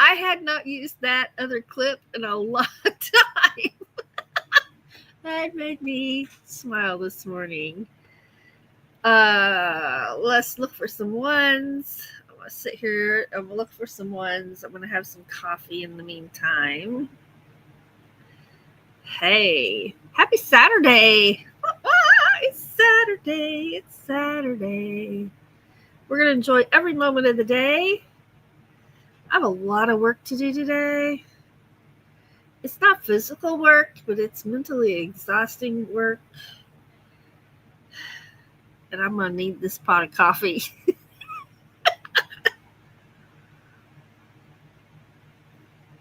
I had not used that other clip in a long time. That made me smile this morning. Let's look for some ones. I'm gonna sit here. I'm gonna look for some ones. I'm gonna have some coffee in the meantime. Hey, happy Saturday! It's Saturday. It's Saturday. We're gonna enjoy every moment of the day. I have a lot of work to do today. It's not physical work, but it's mentally exhausting work. And I'm going to need this pot of coffee.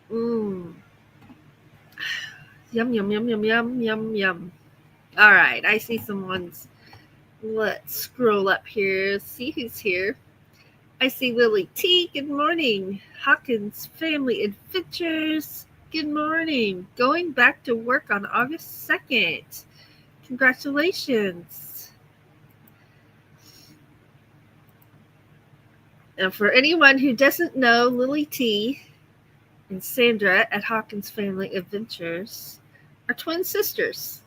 Yum, yum, yum, yum, yum, yum, yum. All right, I see someone's. Let's scroll up here, see who's here. I see Lily T. Good morning. Hawkins Family Adventures. Good morning. Going back to work on August 2nd. Congratulations. And for anyone who doesn't know, Lily T. and Sandra at Hawkins Family Adventures are twin sisters.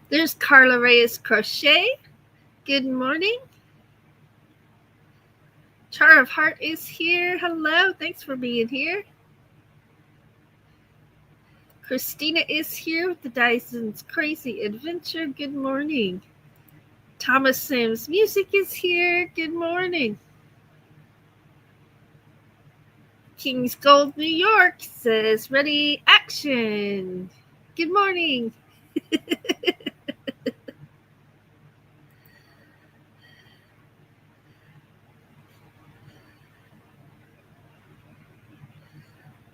There's Carla Reyes Crochet. Good morning. Char of Heart is here. Hello, thanks for being here. Christina is here with the Dyson's Crazy Adventure. Good morning. Thomas Sims Music is here. Good morning. King's Gold New York says, ready, action. Good morning.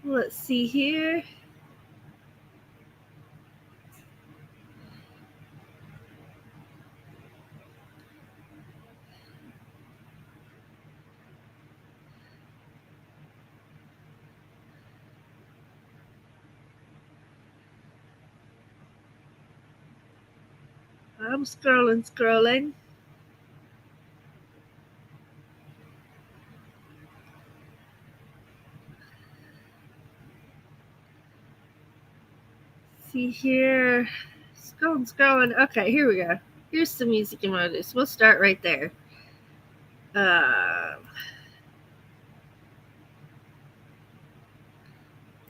Let's see here. I'm scrolling. See here. Scrolling. Okay, here we go. Here's some music emojis. We'll start right there.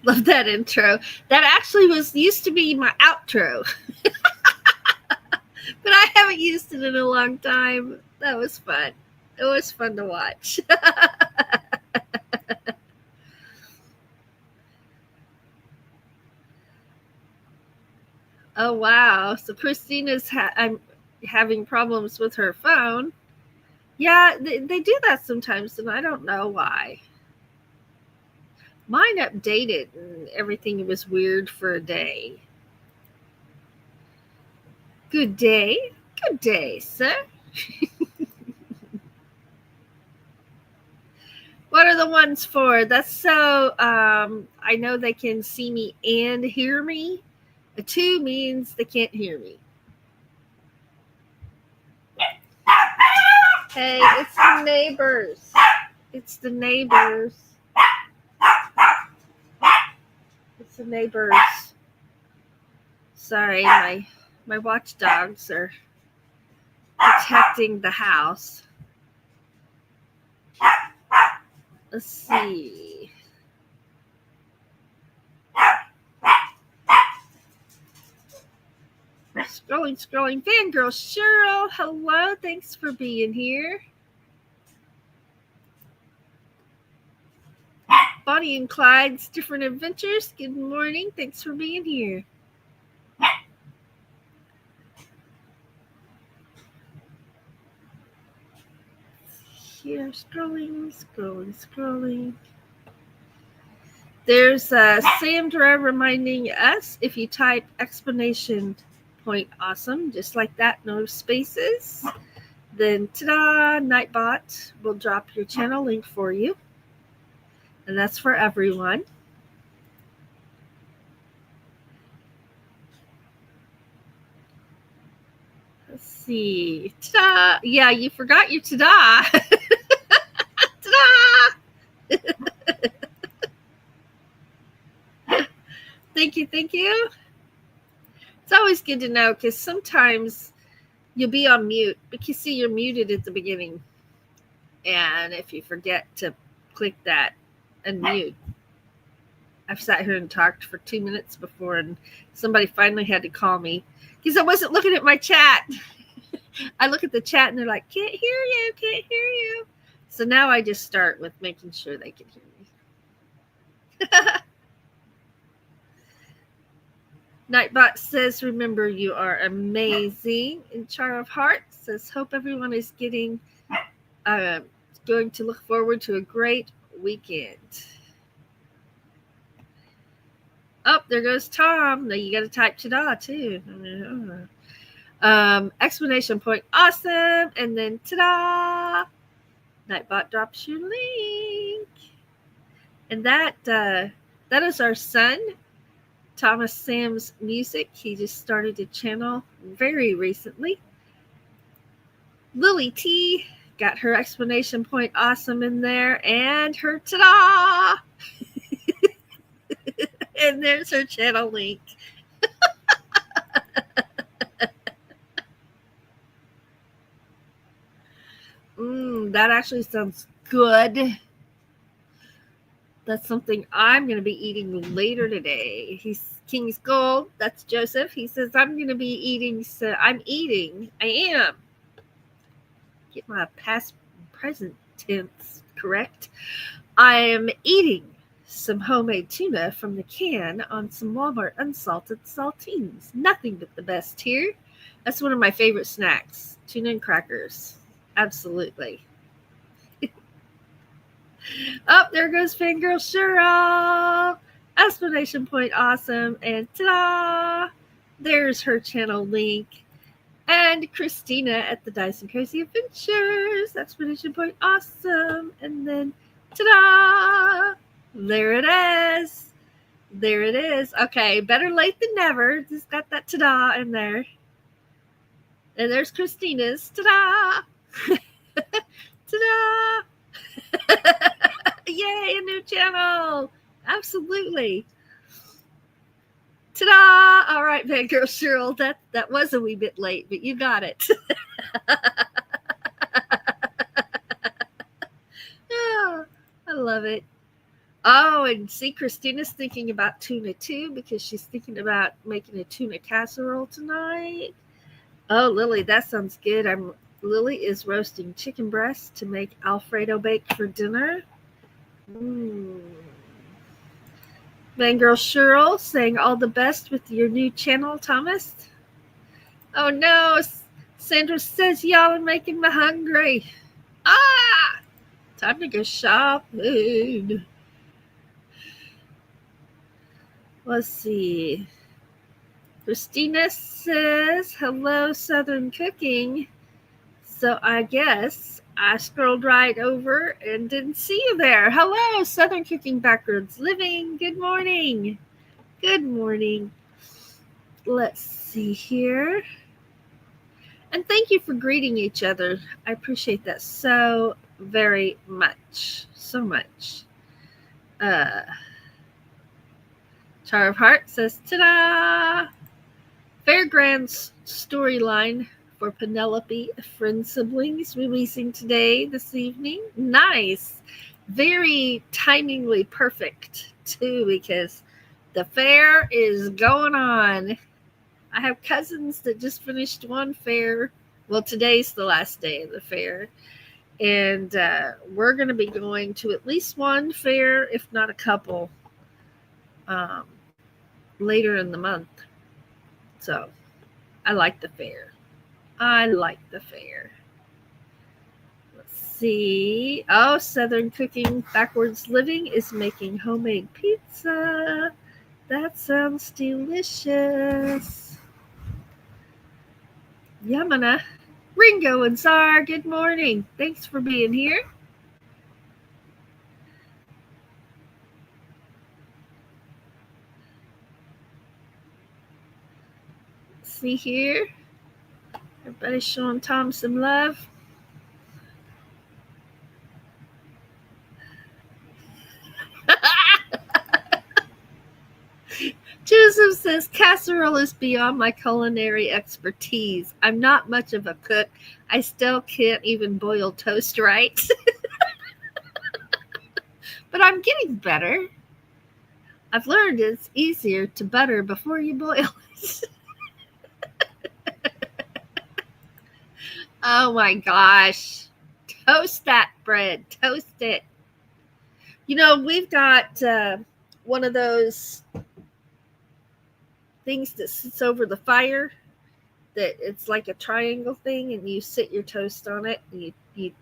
Love that intro. That actually used to be my outro. But I haven't used it in a long time. That was fun. It was fun to watch. Oh, wow. So Christina's I'm having problems with her phone. Yeah, they do that sometimes, and I don't know why. Mine updated, and everything was weird for a day. Good day. Good day, sir. What are the ones for? That's so I know they can see me and hear me. A 2 means they can't hear me. Hey, it's the neighbors. It's the neighbors. It's the neighbors. Sorry, my watchdogs are protecting the house. Let's see. Scrolling. Fangirl Cheryl, hello. Thanks for being here. Bonnie and Clyde's Different Adventures. Good morning. Thanks for being here. Here, scrolling. There's Sandra reminding us, if you type exclamation point awesome, just like that, no spaces, then ta-da, Nightbot will drop your channel link for you. And that's for everyone. Let's see. Ta-da! Yeah, you forgot your ta-da. Ta-da! Thank you. It's always good to know, because sometimes you'll be on mute, but you see you're muted at the beginning. And if you forget to click that unmute, I've sat here and talked for 2 minutes before, and somebody finally had to call me because I wasn't looking at my chat. I look at the chat and they're like, can't hear you. So now I just start with making sure they can hear me. Nightbot says, remember, you are amazing. And Char of Heart says, hope everyone is going to look forward to a great weekend. Oh, there goes Tom. Now you got to type ta-da too. Exclamation point awesome, and then ta-da! Nightbot drops your link. And that is our son, Thomas Sam's Music. He just started a channel very recently. Lily T got her exclamation point awesome in there, and her ta-da! And there's her channel link. That actually sounds good. That's something I'm going to be eating later today. He's King's Gold. That's Joseph. He says, I'm going to be eating. So I'm eating. I am. Get my past present tense correct. I am eating some homemade tuna from the can on some Walmart unsalted saltines. Nothing but the best here. That's one of my favorite snacks. Tuna and crackers. Absolutely. Oh, there goes Fangirl Cheryl. Explanation point awesome. And ta-da! There's her channel link. And Christina at the Dyson Crazy Adventures. Explanation point awesome. And then ta-da! There it is. There it is. Okay, better late than never. Just got that ta-da in there. And there's Christina's ta-da! Ta-da! Yay, a new channel. Absolutely. Ta-da! All right, Fangirl Cheryl. That was a wee bit late, but you got it. Oh, I love it. Oh, and see, Christina's thinking about tuna too, because she's thinking about making a tuna casserole tonight. Oh, Lily, that sounds good. Lily is roasting chicken breast to make Alfredo bake for dinner. Fangirl Cheryl saying all the best with your new channel, Thomas. Oh no, Sandra says y'all are making me hungry. Ah, time to go shopping. Let's see. Christina says, hello, Southern Cooking. So I guess I scrolled right over and didn't see you there. Hello, Southern Cooking Backwards Living. Good morning. Good morning. Let's see here. And thank you for greeting each other. I appreciate that so very much. So much. Char of Heart says, ta-da! Fairgrounds storyline for Penelope, Friend Siblings, releasing this evening. Nice. Very timingly perfect, too, because the fair is going on. I have cousins that just finished one fair. Well, today's the last day of the fair. And we're going to be going to at least one fair, if not a couple, later in the month. So I like the fair. Let's see. Oh, Southern Cooking Backwards Living is making homemade pizza. That sounds delicious. Yamana. Ringo and Czar, good morning. Thanks for being here. See here. Everybody's showing Tom some love. Joseph says, casserole is beyond my culinary expertise. I'm not much of a cook. I still can't even boil toast right. But I'm getting better. I've learned it's easier to butter before you boil it. Oh my gosh. Toast that bread. Toast it. You know, we've got one of those things that sits over the fire, that it's like a triangle thing, and you sit your toast on it, and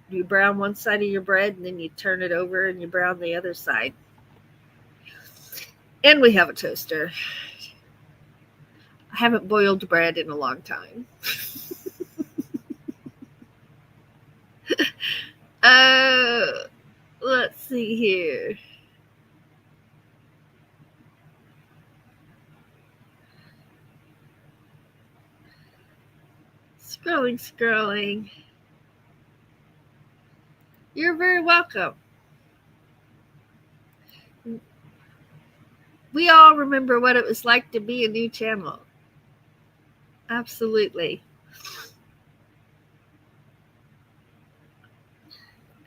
you brown one side of your bread, and then you turn it over and you brown the other side. And we have a toaster. I haven't boiled bread in a long time. Let's see here. Scrolling. You're very welcome. We all remember what it was like to be a new channel. Absolutely.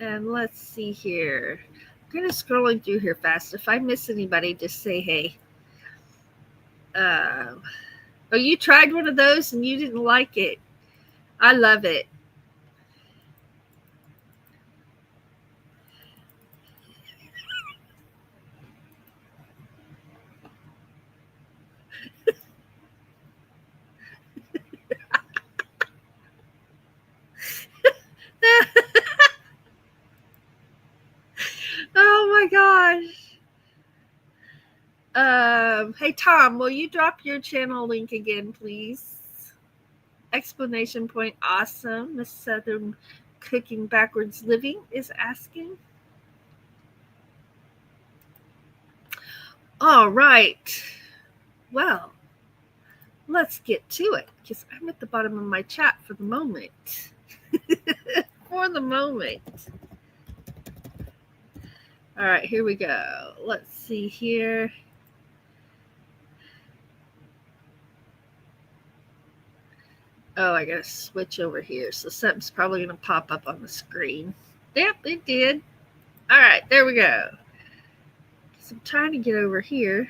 And let's see here. I'm kind of scrolling through here fast. If I miss anybody, just say hey. Oh, you tried one of those and you didn't like it. I love it. Oh my gosh. Hey Tom, will you drop your channel link again, please? Explanation point, awesome. Miss Southern Cooking Backwards Living is asking. All right. Well, let's get to it because I'm at the bottom of my chat for the moment. For the moment. All right, here we go. Let's see here. Oh, I gotta switch over here. So something's probably gonna pop up on the screen. Yep, it did. All right, there we go. So I'm trying to get over here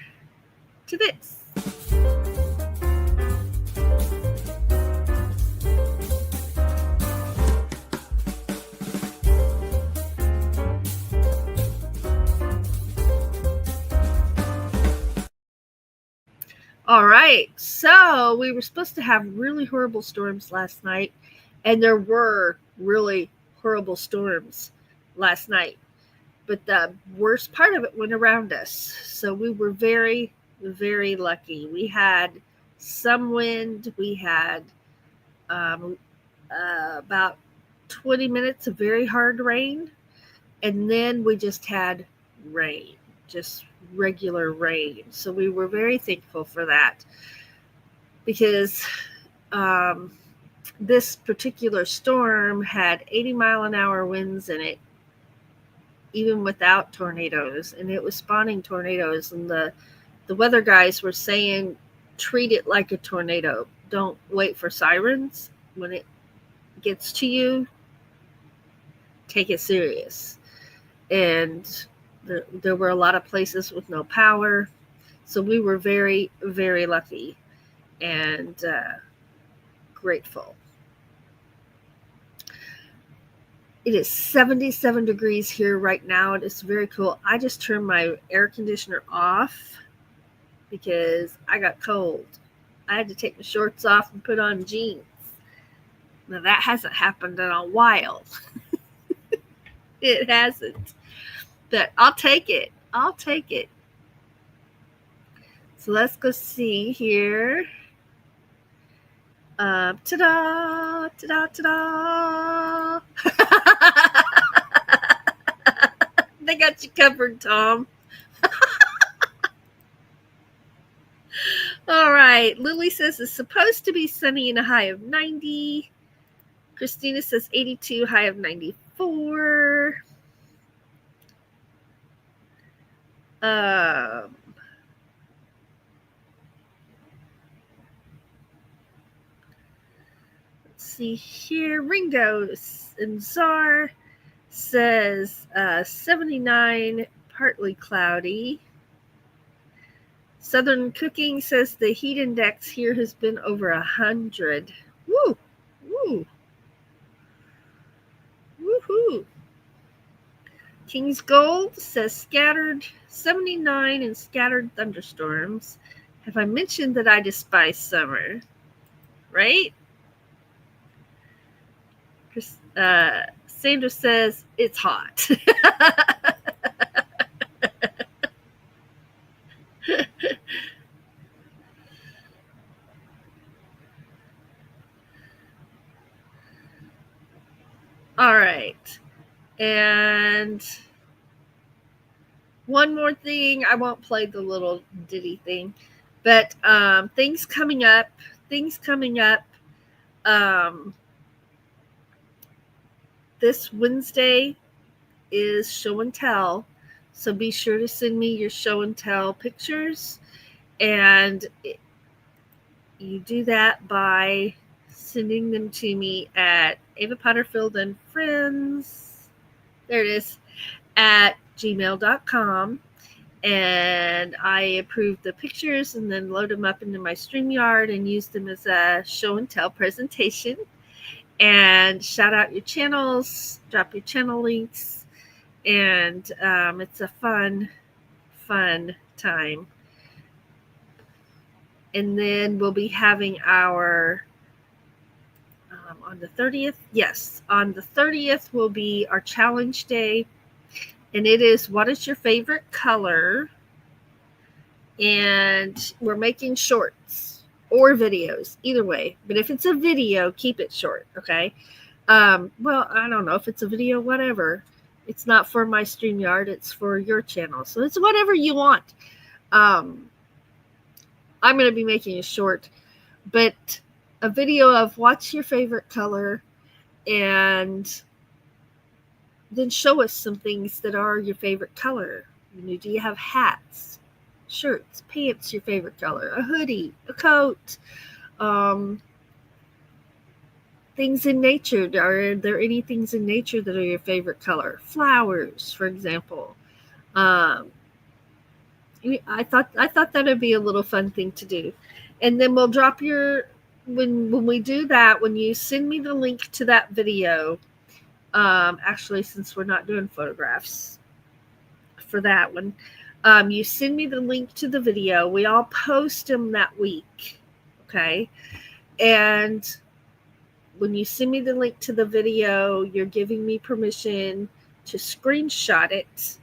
to this. All right, so we were supposed to have really horrible storms last night, and there were really horrible storms last night. But the worst part of it went around us. So we were very, very lucky. We had some wind. We had about 20 minutes of very hard rain. And then we just had rain, just regular rain. So we were very thankful for that because this particular storm had 80-mile-an-hour winds in it, even without tornadoes, and it was spawning tornadoes. And the weather guys were saying, treat it like a tornado. Don't wait for sirens. When it gets to you, take it serious. And there were a lot of places with no power. So we were very, very lucky and grateful. It is 77 degrees here right now. It is very cool. I just turned my air conditioner off because I got cold. I had to take my shorts off and put on jeans. Now that hasn't happened in a while. It hasn't. But I'll take it. I'll take it. So let's go see here. Ta-da! Ta-da! Ta-da! They got you covered, Tom. All right. Lily says it's supposed to be sunny and a high of 90. Christina says 82, high of 94. Let's see here. Ringo and Czar says 79, partly cloudy. Southern Cooking says the heat index here has been over 100. Woo! Woo! Woohoo! King's Gold says scattered 79 and scattered thunderstorms. Have I mentioned that I despise summer? Right? Sandra says it's hot. All right. And one more thing. I won't play the little ditty thing, but things coming up. This Wednesday is show and tell. So be sure to send me your show and tell pictures. And you do that by sending them to me at Ava Potterfield and Friends There it is, at gmail.com. And I approve the pictures and then load them up into my StreamYard and use them as a show and tell presentation. And shout out your channels, drop your channel links, and it's a fun time. And then we'll be having our on the 30th. Yes, on the 30th will be our challenge day, and it is what is your favorite color? And we're making shorts or videos, either way. But if it's a video, keep it short, okay? Well, I don't know if it's a video, whatever. It's not for my StreamYard, it's for your channel. So it's whatever you want. I'm going to be making a short, but a video of what's your favorite color, and then show us some things that are your favorite color. Do you have hats, shirts, pants your favorite color, a hoodie, a coat, things in nature? Are there any things in nature that are your favorite color? Flowers, for example. I thought that would be a little fun thing to do. And then we'll drop your when we do that, when you send me the link to that video, actually, since we're not doing photographs for that one, you send me the link to the video. We all post them that week, okay? And when you send me the link to the video, you're giving me permission to screenshot it.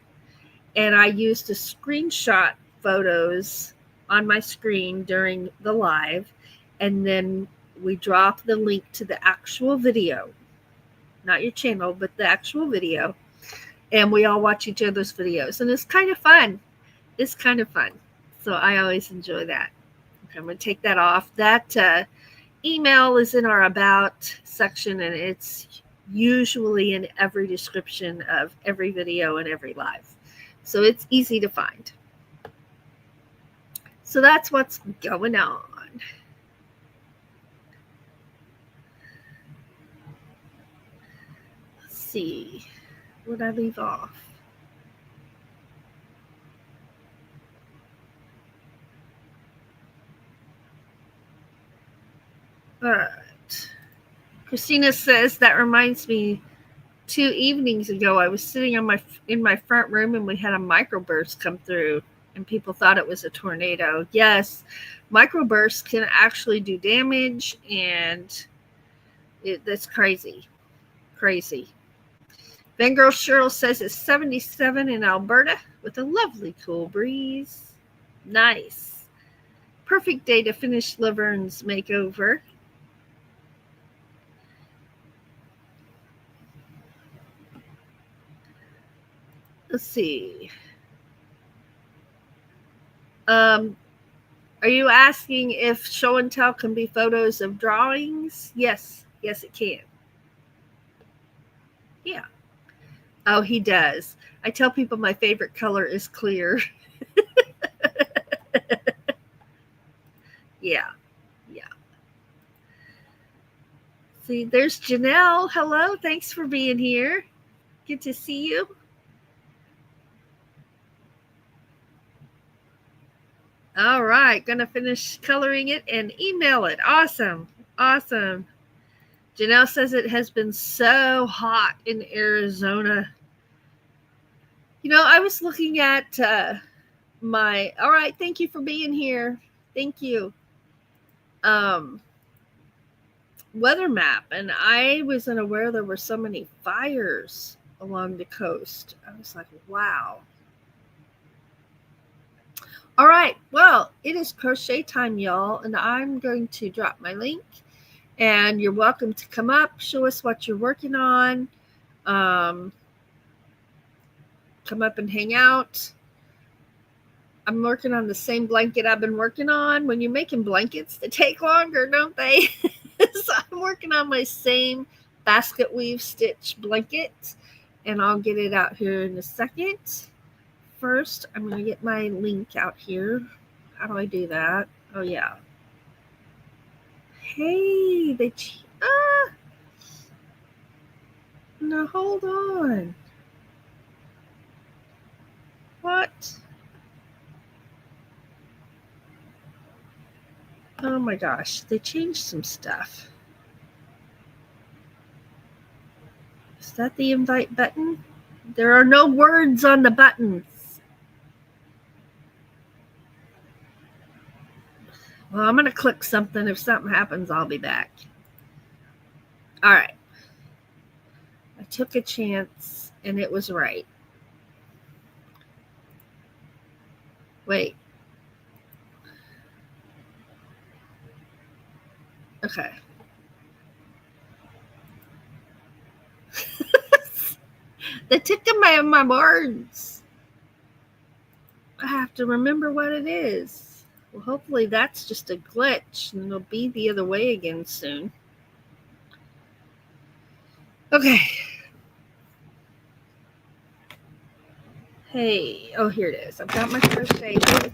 And I use the screenshot photos on my screen during the live. And then we drop the link to the actual video, not your channel, but the actual video. And we all watch each other's videos. And it's kind of fun. So I always enjoy that. Okay, I'm going to take that off. That email is in our About section, and it's usually in every description of every video and every live. So it's easy to find. So that's what's going on. Let's see. Where'd I leave off? All right. Christina says, that reminds me, 2 evenings ago, I was sitting in my front room, and we had a microburst come through, and people thought it was a tornado. Yes, microbursts can actually do damage, and that's crazy. Bangirl Cheryl says it's 77 in Alberta with a lovely cool breeze. Nice. Perfect day to finish Laverne's makeover. Let's see. Are you asking if show and tell can be photos of drawings? Yes, it can. Yeah. Oh, he does. I tell people my favorite color is clear. Yeah. See, there's Janelle. Hello. Thanks for being here. Good to see you. All right. Gonna finish coloring it and email it. Awesome. Janelle says it has been so hot in Arizona. I was looking at all right, thank you for being here. Thank you. Weather map, and I was unaware there were so many fires along the coast. I was like, wow. All right, well, it is crochet time, y'all, and I'm going to drop my link, and you're welcome to come up, show us what you're working on. Come up and hang out. I'm working on the same blanket I've been working on. When you're making blankets, they take longer, don't they? So I'm working on my same basket weave stitch blanket, and I'll get it out here in a second. First, I'm going to get my link out here. How do I do that? Oh, yeah. Hey, no, hold on. Oh my gosh, they changed some stuff. Is that the invite button? There are no words on the buttons. Well, I'm going to click something. If something happens, I'll be back. All right. I took a chance, and it was right. Wait. Okay. They took my words. I have to remember what it is. Well, hopefully that's just a glitch, and it'll be the other way again soon. Okay. Hey, oh, here it is. I've got my crochet book.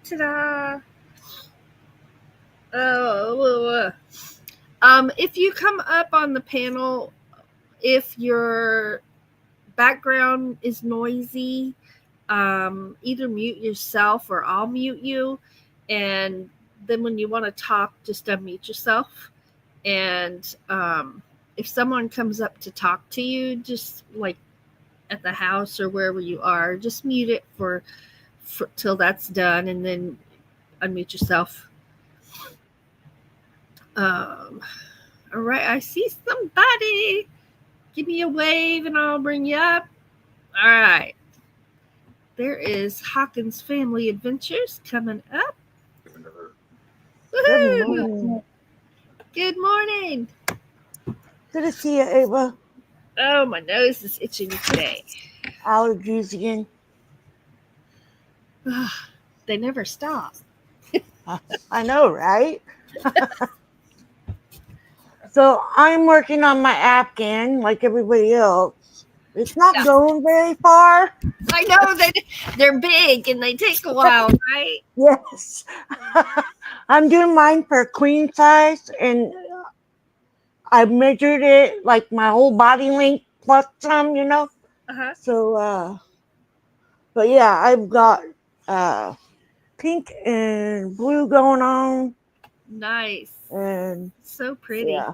Ta-da! Oh, if you come up on the panel, if your background is noisy, either mute yourself or I'll mute you. And then when you want to talk, just unmute yourself. And if someone comes up to talk to you, just like at the house or wherever you are, just mute it for till that's done, and then unmute yourself. All right, I see somebody. Give me a wave and I'll bring you up. All right. There is Hawkins Family Adventures coming up. Good morning. Good morning. Good to see you, Ava. Oh, my nose is itching today. Allergies again. They never stop. I know, right? So I'm working on my Afghan like everybody else. It's not going very far. I know they're big and they take a while, right? Yes. I'm doing mine for queen size, and I measured it like my whole body length plus some, Uh-huh. So, but yeah, I've got pink and blue going on. Nice. And so pretty. Yeah.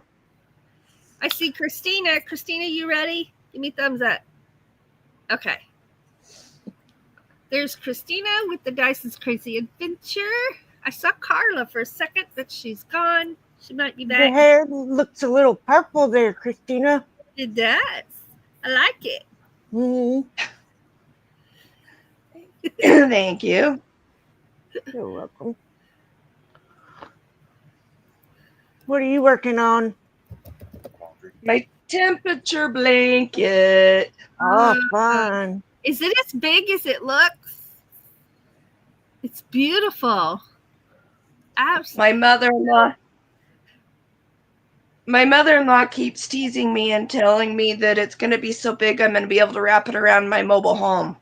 I see Christina. Christina, you ready? Give me thumbs up. Okay. There's Christina with the Dyson's Crazy Adventure. I saw Carla for a second, but she's gone. She might be back. Your hair looks a little purple there, Christina. It does. I like it. Mm-hmm. Thank you. You're welcome. What are you working on? My temperature blanket. Oh, fun. Is it as big as it looks? It's beautiful. Absolutely. My mother-in-law keeps teasing me and telling me that it's going to be so big I'm going to be able to wrap it around my mobile home.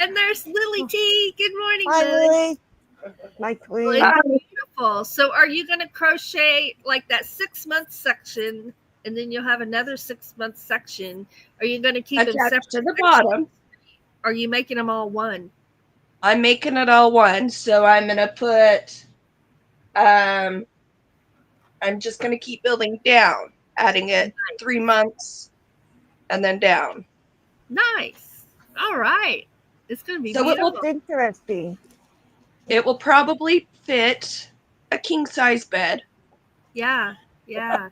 And there's Lily T. Good morning, Hi, Lily. My queen. Beautiful. So are you going to crochet like that 6-month section, and then you'll have another 6-month section? Are you going to keep them separate to the bottom? Or are you making them all one? I'm making it all one, so I'm going to put, I'm just going to keep building down, adding it 3 months, and then down. Nice. All right. It's going to be so beautiful. It's interesting. It will probably fit a king-size bed. Yeah. Yeah.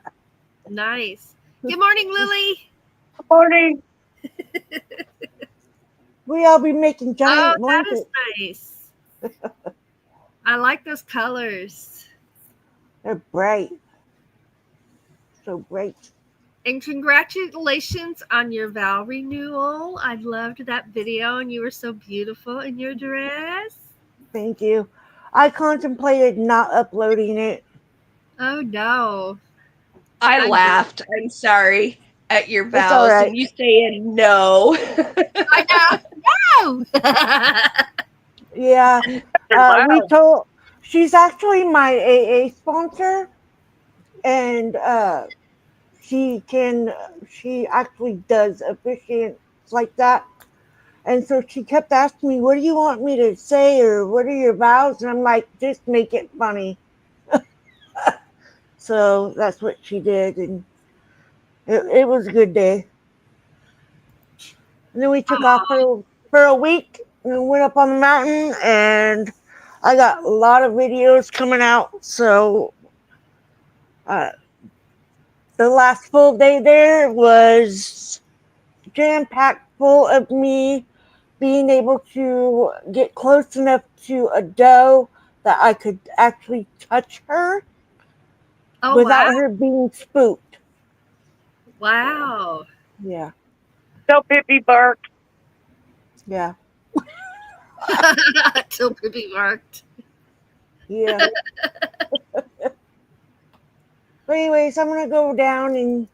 Nice. Good morning, Lily. Good morning. We'll be making giant blankets. That is nice. I like those colors. They're bright. So bright. And congratulations on your vow renewal. I loved that video, and you were so beautiful in your dress. Thank you. I contemplated not uploading it. Oh, no. I laughed. I'm sorry at your vows, right. And you saying no. I know. No. Yeah. We told. She's actually my AA sponsor, and she actually does officiants like that. And so she kept asking me, what do you want me to say, or what are your vows? And I'm like, just make it funny. So that's what she did. And it was a good day. And then we took off for a week and went up on the mountain, and I got a lot of videos coming out. So the last full day there was jam-packed full of me being able to get close enough to a doe that I could actually touch her without her being spooked. Wow. Yeah. So Pippi barked. Yeah. Till Pippi barked. Yeah. But anyways, I'm gonna go down and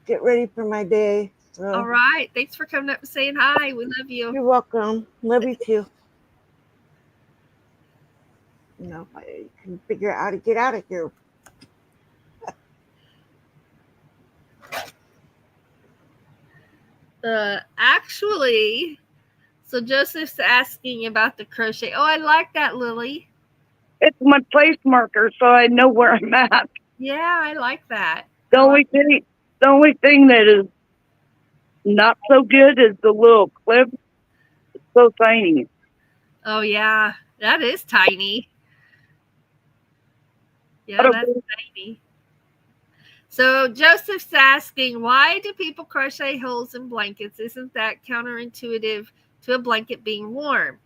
get ready for my day. So. All right. Thanks for coming up and saying hi. We love you. You're welcome. Love you too. If I can figure out how to get out of here. Actually, so Joseph's asking about the crochet. Oh, I like that, Lily. It's my place marker, so I know where I'm at. Yeah, I like that. The only thing that is not so good is the little clip. It's so tiny. Oh yeah, that is tiny. Yeah, that's tiny. So Joseph's asking, why do people crochet holes in blankets? Isn't that counterintuitive to a blanket being warm?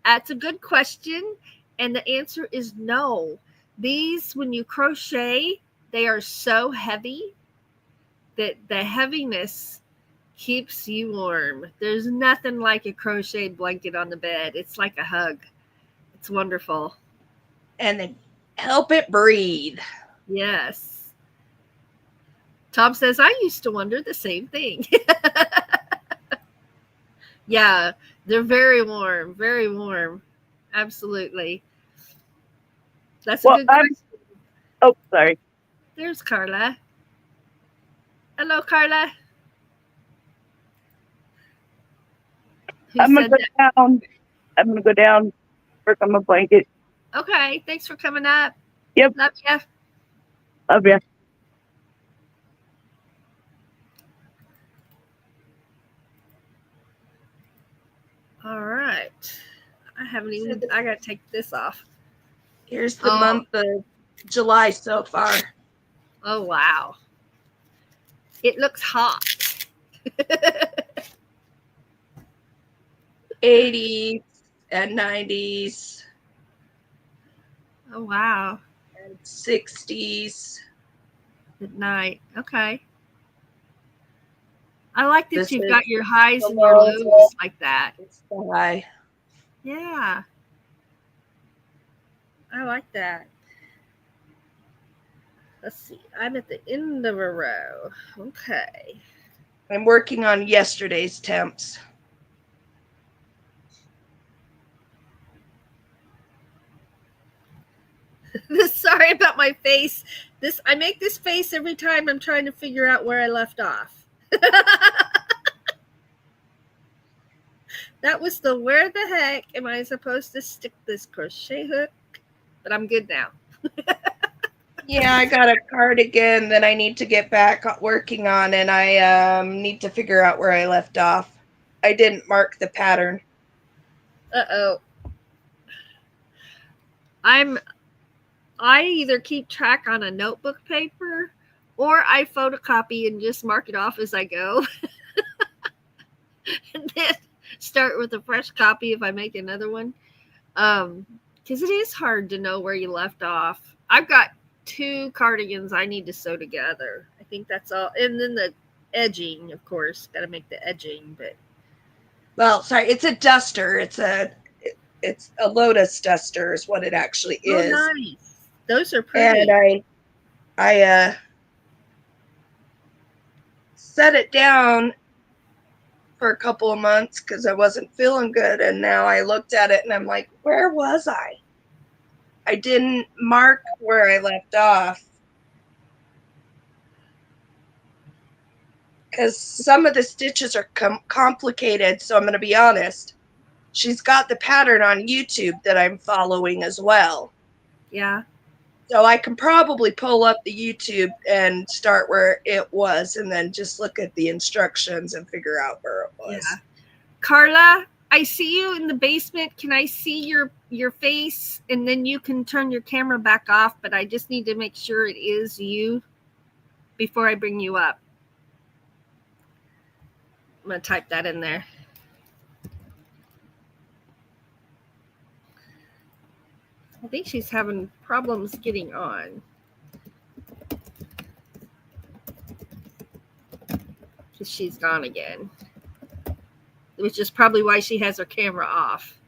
That's a good question. And the answer is no. These, when you crochet, they are so heavy that the heaviness keeps you warm. There's nothing like a crocheted blanket on the bed. It's like a hug. It's wonderful. And they help it breathe. Yes. Tom says, I used to wonder the same thing. Yeah, they're very warm. Very warm. Absolutely. That's a good question. Oh, sorry. There's Carla. Hello, Carla. I'm going to go down. I'm going to go down, work on my blanket. Okay, thanks for coming up. Yep. Love you. Love you. All right. I got to take this off. Here's the month of July so far. Oh, wow. It looks hot. 80s and 90s. Oh, wow. And 60s. At night. Okay. I like that you've got your highs and your lows like that. It's the high. Yeah. I like that. Let's see. I'm at the end of a row. Okay. I'm working on yesterday's temps. Sorry about my face. I make this face every time I'm trying to figure out where I left off. That was the where the heck am I supposed to stick this crochet hook? But I'm good now. Yeah, I got a cardigan that I need to get back working on, and I need to figure out where I left off. I didn't mark the pattern. Uh-oh. I either keep track on a notebook paper or I photocopy and just mark it off as I go. And then start with a fresh copy if I make another one. Because it is hard to know where you left off. I've got 2 cardigans I need to sew together. I think that's all. And then the edging, of course. Got to make the edging. But well, sorry, it's a duster. It's a Lotus duster is what it actually is. Oh, nice. Those are pretty. And I set it down for a couple of months because I wasn't feeling good, and now I looked at it and I'm like, where was I? I didn't mark where I left off because some of the stitches are complicated. So I'm going to be honest. She's got the pattern on YouTube that I'm following as well. Yeah. So I can probably pull up the YouTube and start where it was and then just look at the instructions and figure out where it was. Yeah. Carla, I see you in the basement. Can I see your face? And then you can turn your camera back off, but I just need to make sure it is you before I bring you up. I'm going to type that in there. I think she's having problems getting on. Because she's gone again. Which is probably why she has her camera off.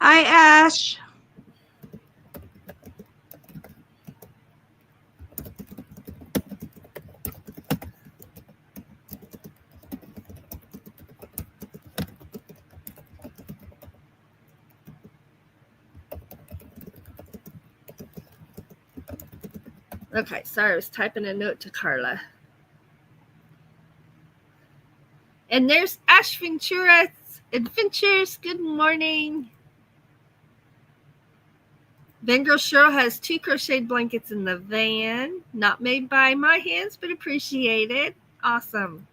Hi, Ash. Okay, sorry, I was typing a note to Carla. And there's Ash Ventura's Adventures. Good morning. Van Girl Cheryl has 2 crocheted blankets in the van. Not made by my hands, but appreciated. Awesome.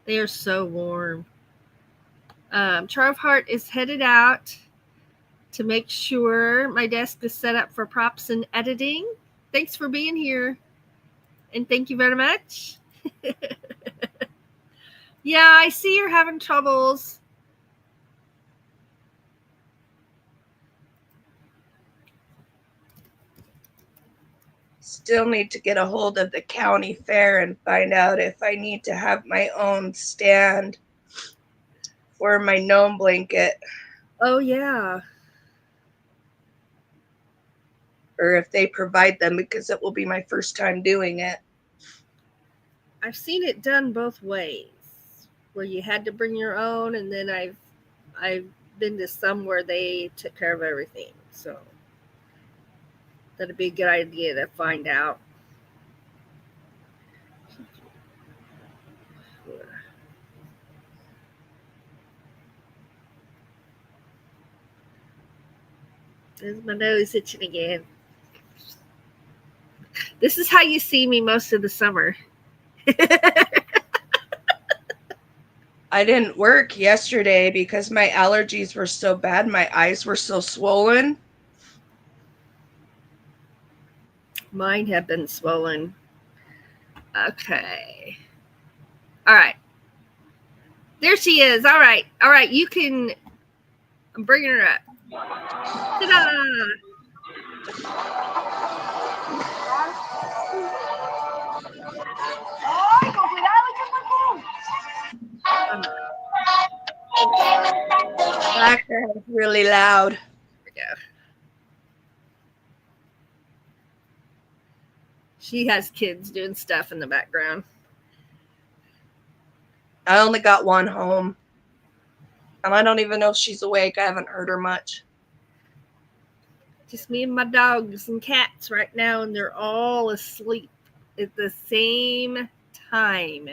They are so warm. Charve Heart is headed out to make sure my desk is set up for props and editing. Thanks for being here. And thank you very much. Yeah, I see you're having troubles. Still need to get a hold of the county fair and find out if I need to have my own stand for my gnome blanket. Oh, yeah. Or if they provide them, because it will be my first time doing it. I've seen it done both ways, where you had to bring your own, and then I've been to some where they took care of everything. So that'd be a good idea to find out. There's my nose itching again. This is how you see me most of the summer. I didn't work yesterday because my allergies were so bad. My eyes were so swollen. Mine have been swollen. Okay. All right. There she is. All right. All right. You can. I'm bringing her up. Ta-da! Background is really loud. There we go. She has kids doing stuff in the background. I only got one home. And I don't even know if she's awake. I haven't heard her much. Just me and my dogs and cats right now, and they're all asleep at the same time.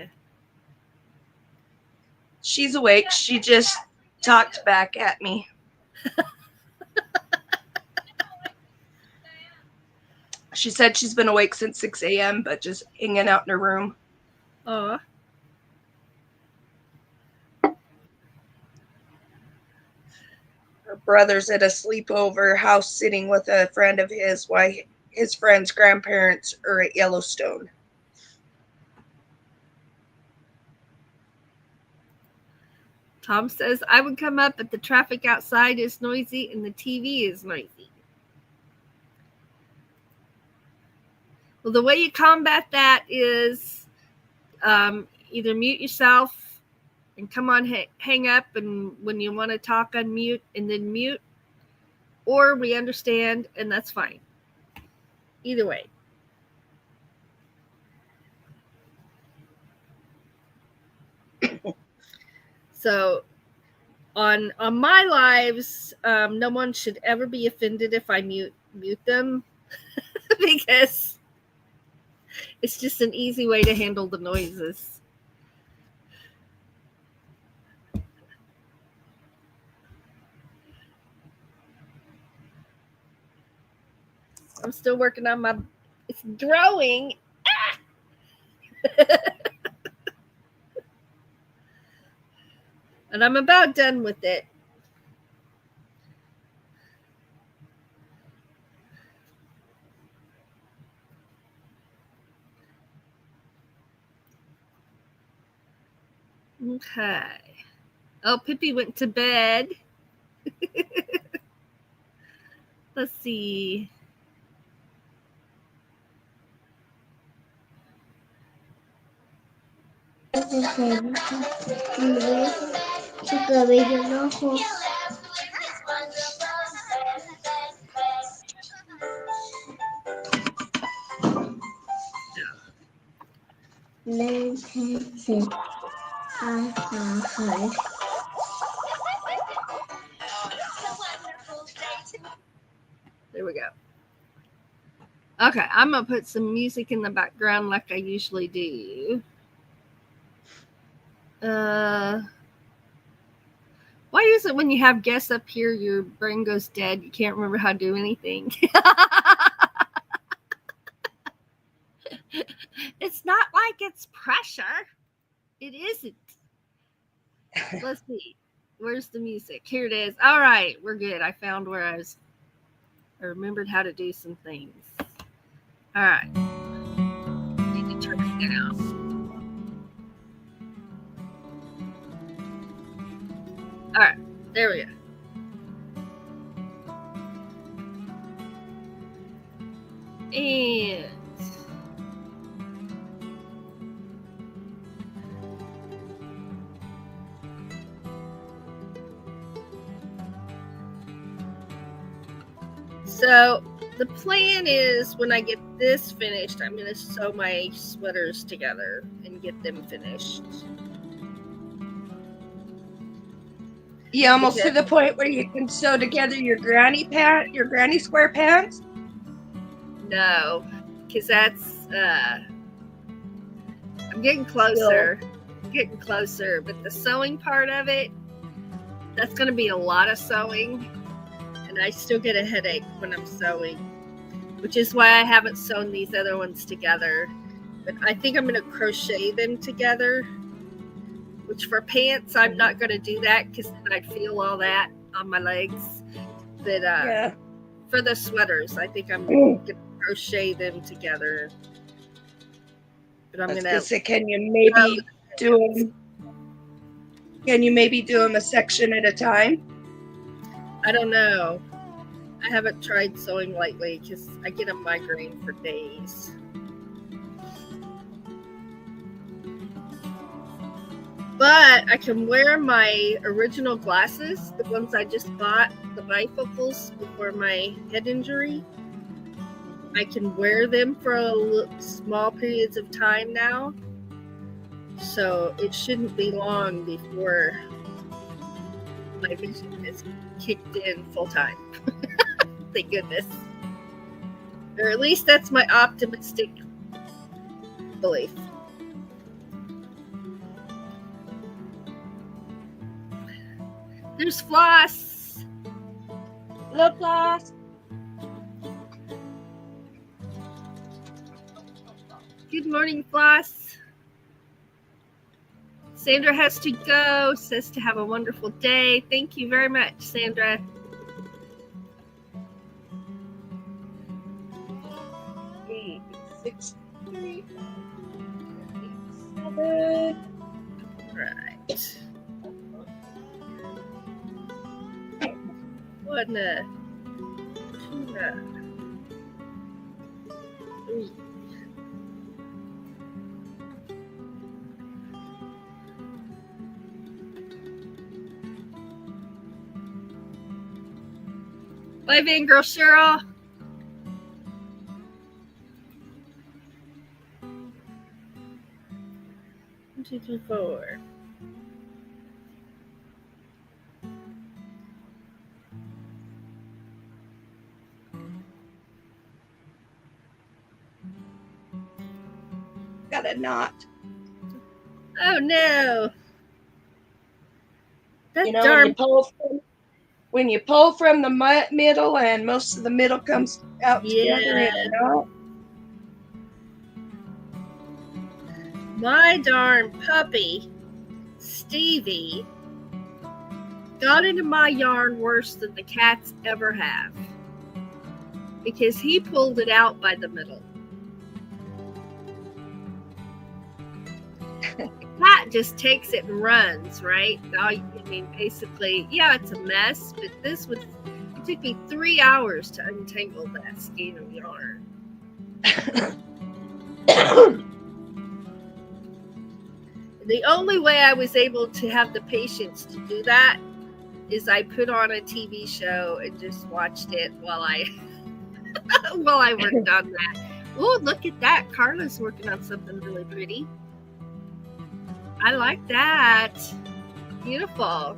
She's awake. She just talked back at me. She said she's been awake since 6 a.m., but just hanging out in her room. Aw. Her brother's at a sleepover house sitting with a friend of his while his friend's grandparents are at Yellowstone. Tom says, I would come up, but the traffic outside is noisy and the TV is noisy. Well, the way you combat that is either mute yourself and come on, hang up, and when you want to talk, unmute and then mute, or we understand, and that's fine. Either way. So on my lives, no one should ever be offended if I mute them because It's just an easy way to handle the noises. I'm still working on my. It's growing. Ah! And I'm about done with it. Okay. Oh, Pippi went to bed. Let's see. Su cabello rojo. There we go. Okay, I'm going to put some music in the background like I usually do. Why is it when you have guests up here, your brain goes dead? You can't remember how to do anything. It's not like it's pressure. It isn't. Let's see. Where's the music? Here it is. All right, we're good. I found where I remembered how to do some things. All right. Need to turn it down. All right, there we go. And so the plan is when I get this finished, I'm going to sew my sweaters together and get them finished. You almost to the point where you can sew together your granny square pants? No, because that's I'm getting closer. Getting closer, but the sewing part of it, that's going to be a lot of sewing, and I still get a headache when I'm sewing, which is why I haven't sewn these other ones together. But I think I'm going to crochet them together, which for pants, I'm not going to do that because then I'd feel all that on my legs. But Yeah. for the sweaters, I think I'm going to crochet them together. But I'm going to say, can you maybe do them a section at a time? I don't know. I haven't tried sewing lately because I get a migraine for days. But I can wear my original glasses, the ones I just bought, the bifocals before my head injury. I can wear them for small periods of time now. So it shouldn't be long before my vision is kicked in full time. Thank goodness. Or at least that's my optimistic belief. There's Floss. Hello, Floss. Good morning, Floss. Sandra has to go, says to have a wonderful day. Thank you very much, Sandra. Eight, 6, 3, 7. Right. One, two, 3. Bye, Van Girl Cheryl. One, two, three, 4. not. Oh no. That You know, darn when you pull from the middle and most of the middle comes out together, Yeah. it's not. My darn puppy, Stevie, got into my yarn worse than the cats ever have. Because he pulled it out by the middle. The cat just takes it and runs, right? I mean, basically, yeah, it's a mess, but it took me 3 hours to untangle that skein of yarn. The only way I was able to have the patience to do that is I put on a TV show and just watched it while I worked on that. Oh, look at that. Carla's working on something really pretty. I like that. Beautiful.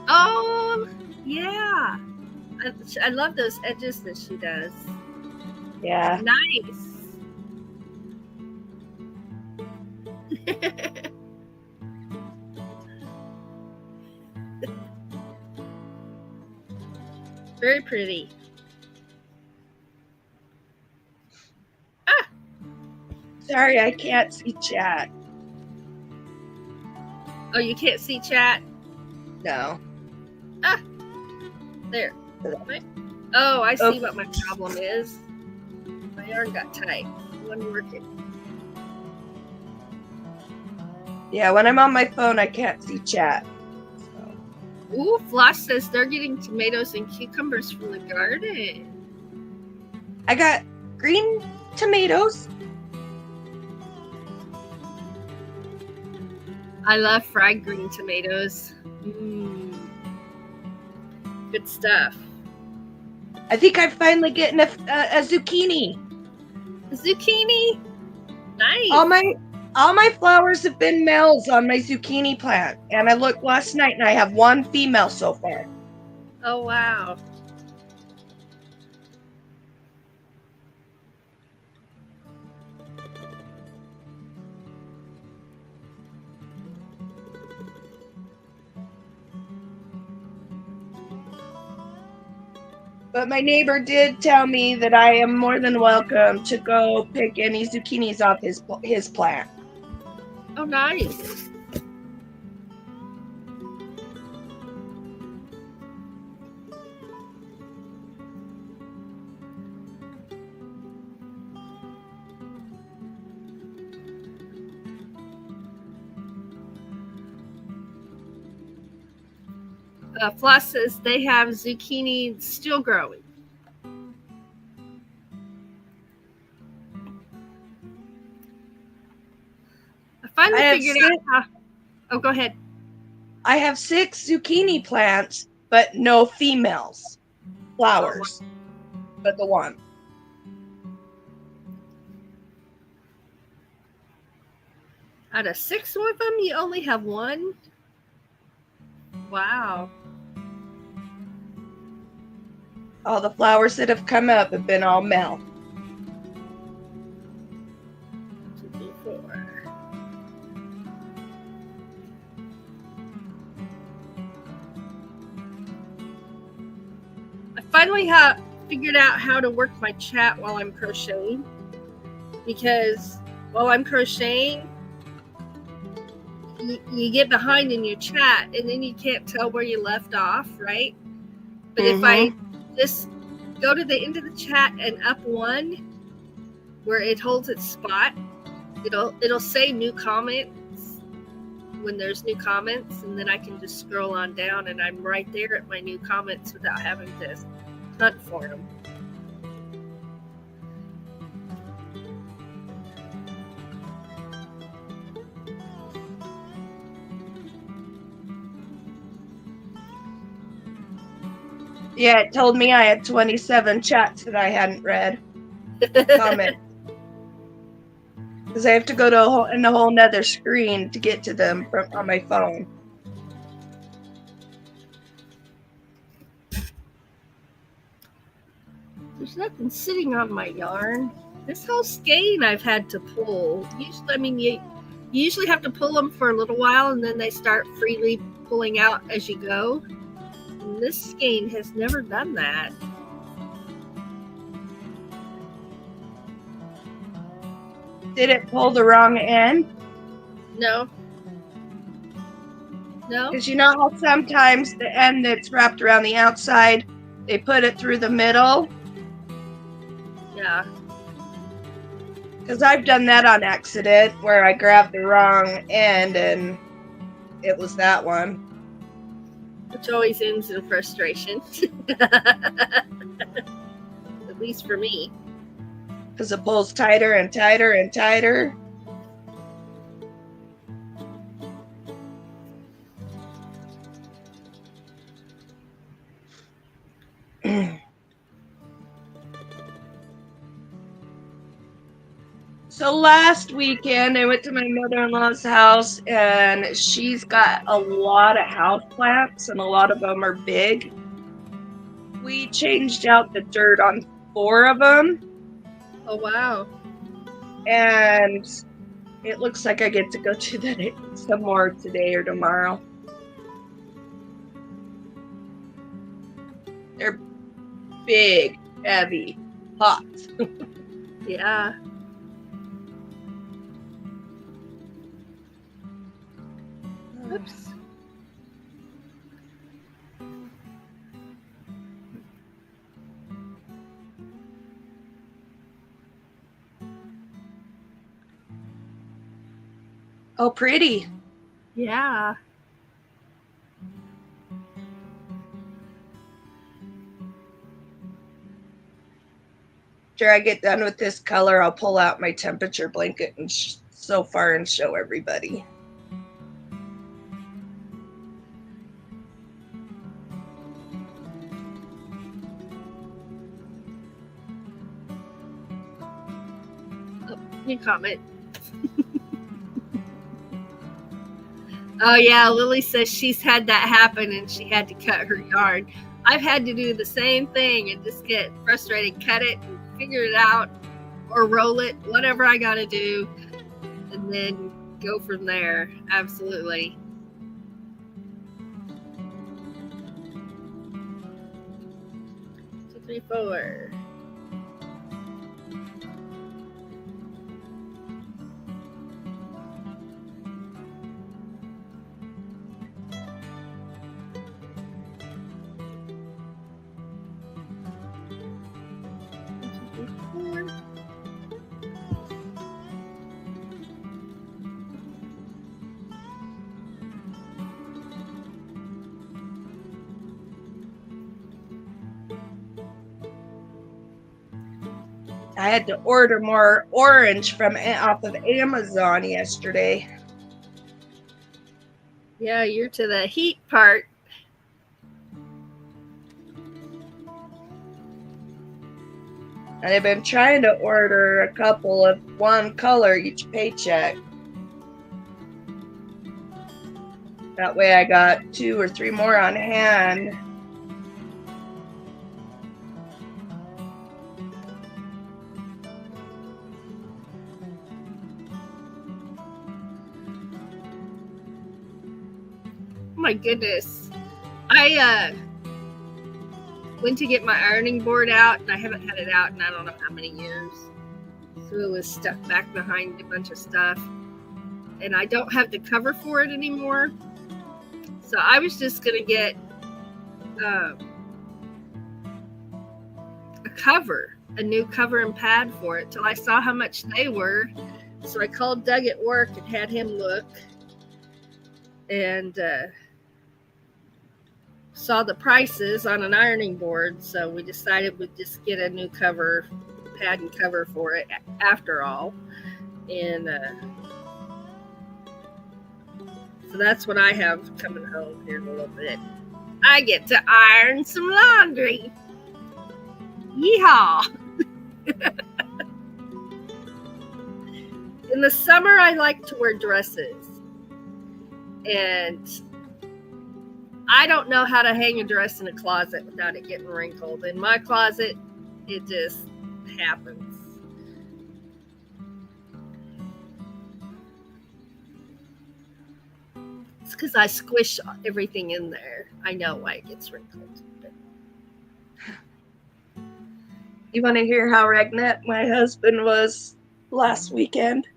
Oh, yeah. I love those edges that she does. Yeah. Nice. Very pretty. Sorry, I can't see chat. Oh, you can't see chat? No. There. Oh, I see Okay. what my problem is. My yarn got tight. It wasn't working. Yeah, when I'm on my phone, I can't see chat. So. Ooh, Floss says they're getting tomatoes and cucumbers from the garden. I got green tomatoes. I love fried green tomatoes. Good stuff. I think I'm finally getting a zucchini. Zucchini. Nice. All my flowers have been males on my zucchini plant, and I looked last night and I have one female so far. Oh wow. But my neighbor did tell me that I am more than welcome to go pick any zucchinis off his plant. Oh nice. Floss says they have zucchini still growing. I finally figured out how. Oh, go ahead. I have 6 zucchini plants, but no females. Flowers. But the one. Out of 6 of them, you only have one? Wow. All the flowers that have come up have been all male. 2, 3, 4. I finally figured out how to work my chat while I'm crocheting. Because while I'm crocheting, you get behind in your chat and then you can't tell where you left off, right? But if I just go to the end of the chat and up one where it holds its spot, it'll say new comments when there's new comments, and then I can just scroll on down and I'm right there at my new comments without having to hunt for them. Yeah, it told me I had 27 chats that I hadn't read. Comment. Because I have to go to a whole nother screen to get to them on my phone. There's nothing sitting on my yarn. This whole skein I've had to pull. You usually have to pull them for a little while, and then they start freely pulling out as you go. And this skein has never done that. Did it pull the wrong end? No. No? Because you know how sometimes the end that's wrapped around the outside, they put it through the middle? Yeah. Because I've done that on accident, where I grabbed the wrong end and it was that one. Which always ends in frustration. At least for me. Because it pulls tighter and tighter and tighter. So last weekend, I went to my mother-in-law's house, and she's got a lot of houseplants, and a lot of them are big. We changed out the dirt on 4 of them. Oh, wow. And it looks like I get to go do that some more today or tomorrow. They're big, heavy, hot. Yeah. Oops. Oh, pretty. Yeah. After I get done with this color, I'll pull out my temperature blanket and so far and show everybody. Oh, new comment. Oh, yeah. Lily says she's had that happen and she had to cut her yarn. I've had to do the same thing and just get frustrated, cut it and figure it out or roll it, whatever I got to do, and then go from there. Absolutely. Two, three, four. I had to order more orange from off of Amazon yesterday. Yeah, you're to the heat part. And I've been trying to order a couple of one color each paycheck. That way I got 2 or 3 more on hand. My goodness. I went to get my ironing board out and I haven't had it out in I don't know how many years. So it was stuck back behind a bunch of stuff. And I don't have the cover for it anymore. So I was just going to get a cover, a new cover and pad for it till I saw how much they were. So I called Doug at work and had him look. And saw the prices on an ironing board, so we decided we'd just get a new cover, pad and cover for it after all. And so that's what I have coming home here in a little bit. I get to iron some laundry. Yeehaw! In the summer, I like to wear dresses. And I don't know how to hang a dress in a closet without it getting wrinkled. In my closet, it just happens. because I squish everything in there. I know why it gets wrinkled. But... You want to hear how regnant my husband was last weekend?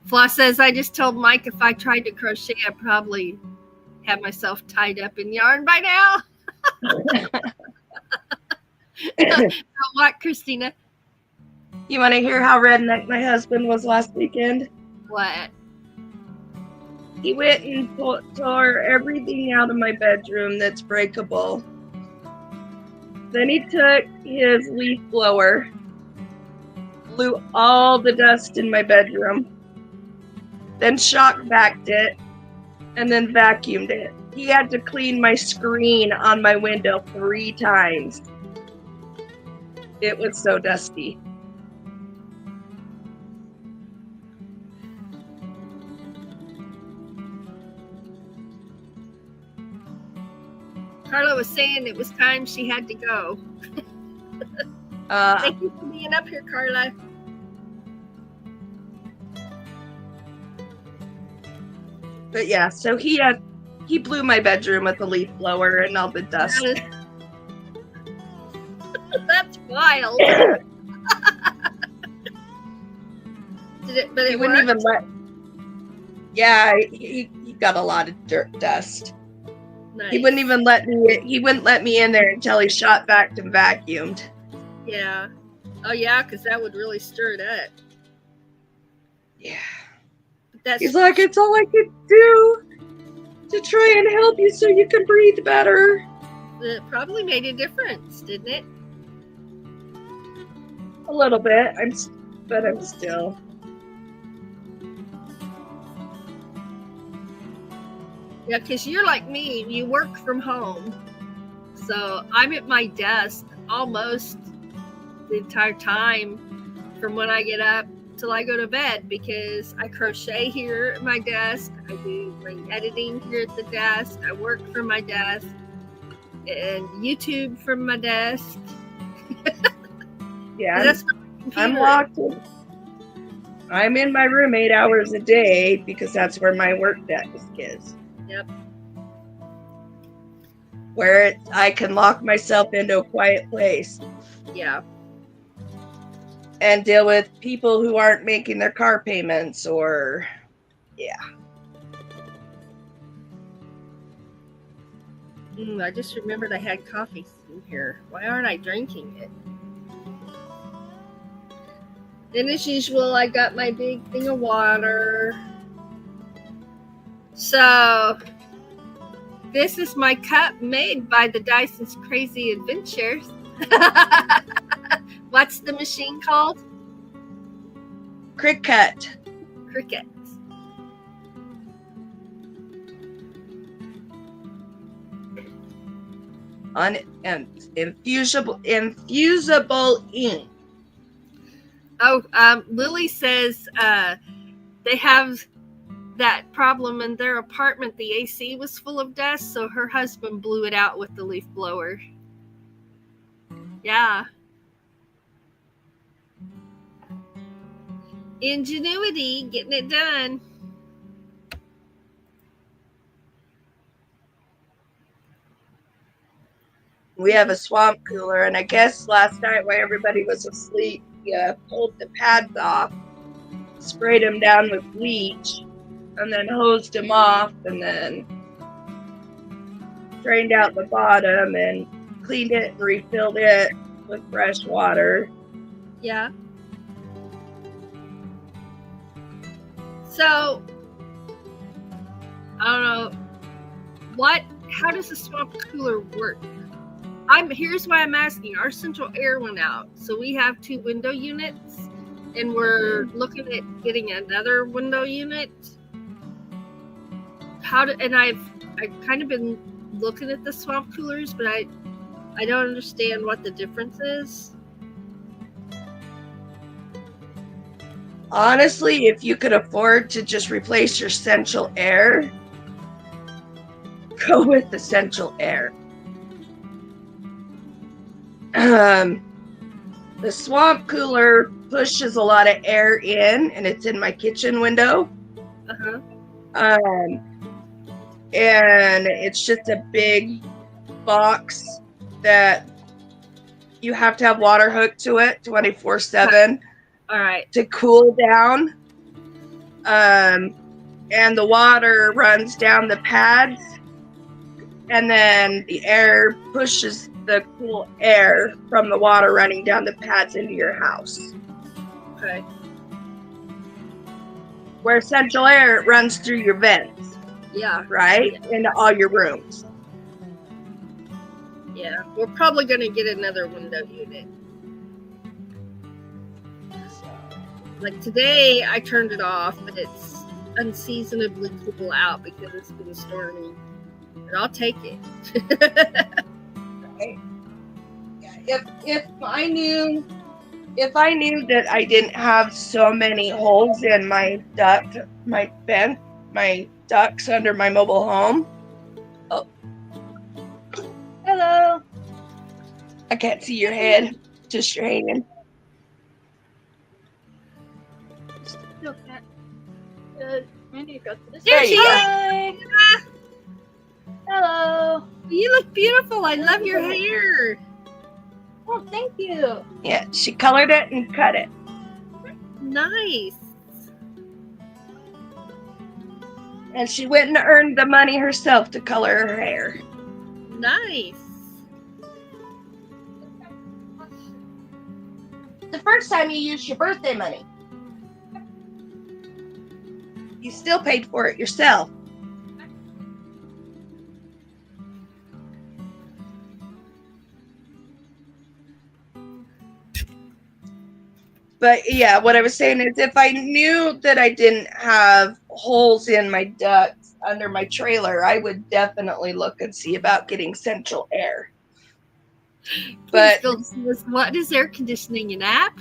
Floss says, I just told Mike if I tried to crochet, I'd probably have myself tied up in yarn by now. What, Christina? You want to hear how redneck my husband was last weekend? What? He went and tore everything out of my bedroom that's breakable. Then he took his leaf blower, blew all the dust in my bedroom, then shock vacuumed it, and then vacuumed it. He had to clean my screen on my window 3 times. It was so dusty. Carla was saying it was time she had to go. Thank you for being up here, Carla. But yeah, so he blew my bedroom with the leaf blower and all the dust. That's wild. But he wouldn't even let. Yeah, he got a lot of dust. Nice. He wouldn't even let me. He wouldn't let me in there until he shot back and vacuumed. Yeah. Oh yeah, because that would really stir it up. Yeah. He's like, it's all I could do to try and help you so you can breathe better. It probably made a difference, didn't it? A little bit. But I'm still. Yeah, because you're like me. You work from home. So I'm at my desk almost the entire time from when I get up till I go to bed, because I crochet here at my desk. I do my editing here at the desk. I work from my desk and YouTube from my desk. Yeah, That's I'm locked in. I'm in my room 8 hours a day because that's where my work desk is. Yep. Where I can lock myself into a quiet place. Yeah. And deal with people who aren't making their car payments or, yeah. I just remembered I had coffee in here. Why aren't I drinking it? And as usual, I got my big thing of water. So, this is my cup made by the Dyson's Crazy Adventures. What's the machine called? Cricut. Cricut. On infusible ink. Oh, Lily says they have that problem in their apartment. The AC was full of dust, so her husband blew it out with the leaf blower. Yeah. Ingenuity, getting it done. We have a swamp cooler, and I guess last night while everybody was asleep, pulled the pads off, sprayed them down with bleach, and then hosed them off, and then drained out the bottom and cleaned it and refilled it with fresh water. Yeah. So, I don't know, how does the swamp cooler work? Here's why I'm asking. Our central air went out, so we have 2 window units, and we're looking at getting another window unit. I've kind of been looking at the swamp coolers, but I don't understand what the difference is. Honestly, if you could afford to just replace your central air, go with the central air. The swamp cooler pushes a lot of air in, and it's in my kitchen window. Uh-huh. And it's just a big box that you have to have water hooked to it 24/7 All right. to cool down. And the water runs down the pads, and then the air pushes the cool air from the water running down the pads into your house. Okay. Where central air runs through your vents, Yeah. right? Into all your rooms. Yeah. We're probably going to get another window unit. Like today, I turned it off, but it's unseasonably cool out because it's been stormy. But I'll take it. Right? Yeah, if I knew that I didn't have so many holes in my duct, my ducts under my mobile home. Oh, hello. I can't see your head, just your hand. Good. Mandy, go to this There side. she is. Hi. Hello. You look beautiful. I love your hair. Oh, thank you. Yeah, she colored it and cut it. Nice. And she went and earned the money herself to color her hair. Nice. The first time you used your birthday money. You still paid for it yourself. But yeah, what I was saying is if I knew that I didn't have holes in my ducts under my trailer, I would definitely look and see about getting central air. But what is air conditioning an app?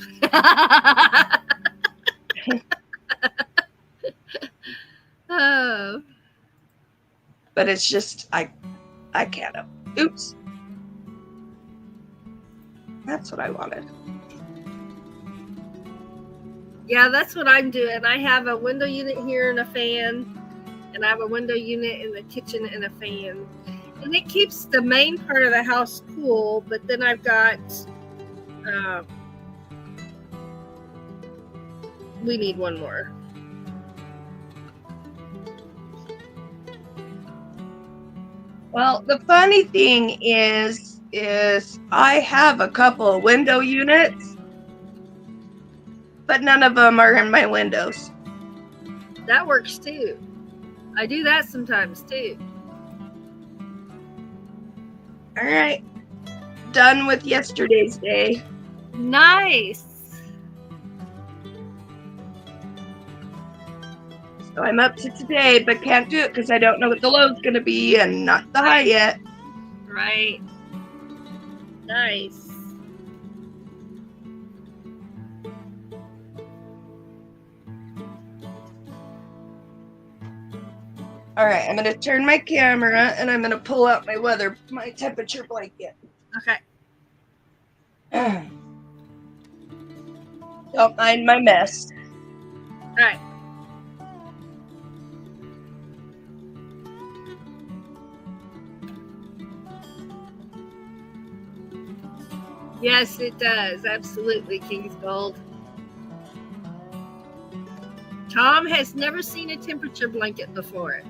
Oh. but it's just I can't. Oops. That's what I wanted. Yeah, that's what I'm doing. I have a window unit here and a fan, and I have a window unit in the kitchen and a fan. And it keeps the main part of the house cool, but then I've got, we need one more. Well, the funny thing is I have a couple of window units, but none of them are in my windows. That works too. I do that sometimes too. All right. Done with yesterday's day. Nice. So I'm up to today, but can't do it because I don't know what the load's going to be and not the high yet. Right. Nice. All right, I'm going to turn my camera and I'm going to pull out my temperature blanket. Okay. Don't mind my mess. All right. Yes, it does. Absolutely, King's Gold. Tom has never seen a temperature blanket before.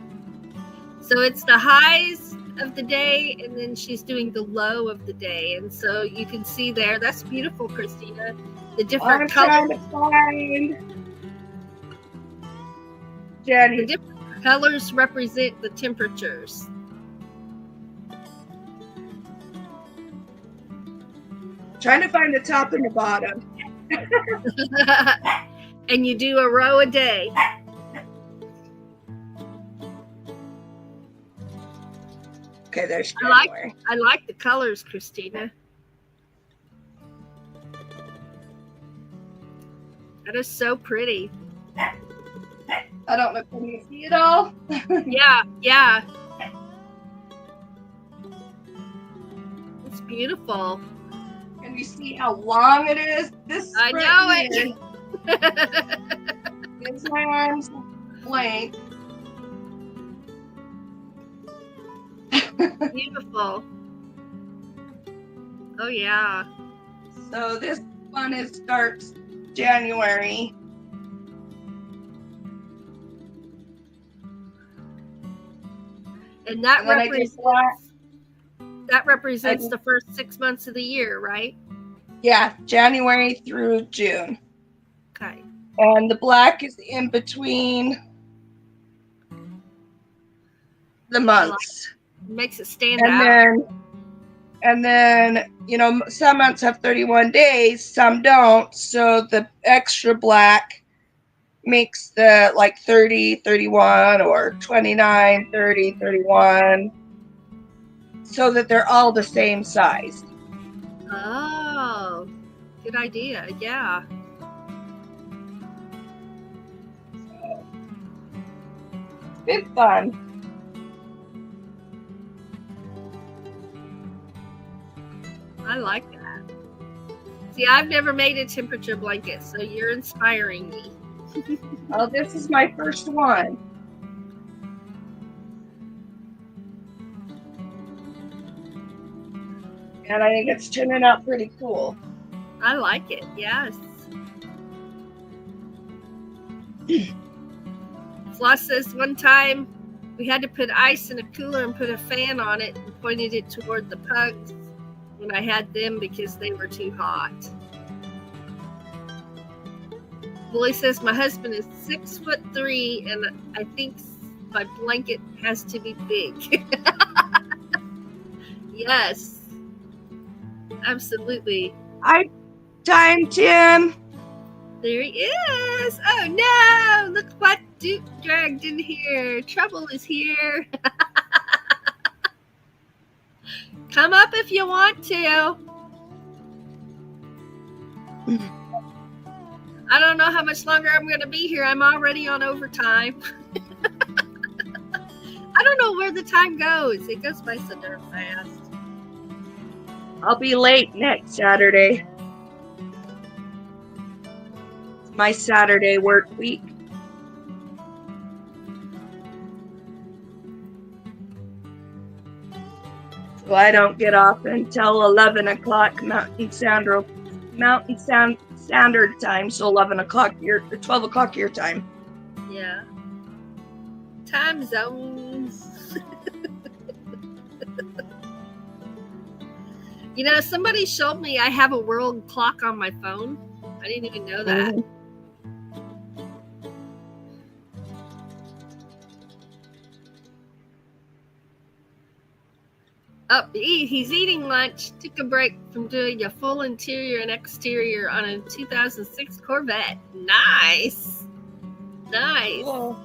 So it's the highs of the day, and then she's doing the low of the day. And so you can see there, that's beautiful, Christina. The different I'm colors. trying to find Jenny. The different colors represent the temperatures. Trying to find the top and the bottom. And you do a row a day. Okay, there's I January. like the colors, Christina. That is so pretty. I don't know if you can see it all. Yeah. It's beautiful. Can you see how long it is? This I right know here it. is my arm's length. Beautiful. Oh yeah. So this one starts January. And that And then I did black. represents the first 6 months of the year, right? Yeah, January through June. Okay. And the black is in between the months. Makes it stand And out. then, you know, some months have 31 days, some don't. So the extra black makes the like 30, 31 or 29, 30, 31 so that they're all the same size. Oh, good idea. Yeah. It's been fun. I like that. See, I've never made a temperature blanket, so you're inspiring me. Oh, this is my first one. And I think it's turning out pretty cool. I like it. Yes. Floss says one time we had to put ice in a cooler and put a fan on it and pointed it toward the pugs when I had them because they were too hot. Willie says my husband is 6'3" and I think my blanket has to be big. Yes. Absolutely. Time, Tim. There he is. Oh no, look what Duke dragged in here. Trouble is here. Come up if you want to. I don't know how much longer I'm going to be here. I'm already on overtime. I don't know where the time goes. It goes by so darn fast. I'll be late next Saturday. It's my Saturday work week. So I don't get off until 11 o'clock Mountain Standard Time, so 11 o'clock 12 o'clock your time. Yeah. Time zones. You know, somebody showed me I have a world clock on my phone. I didn't even know that. Mm-hmm. Oh, he's eating lunch. Took a break from doing a full interior and exterior on a 2006 Corvette. Nice. Nice. Cool.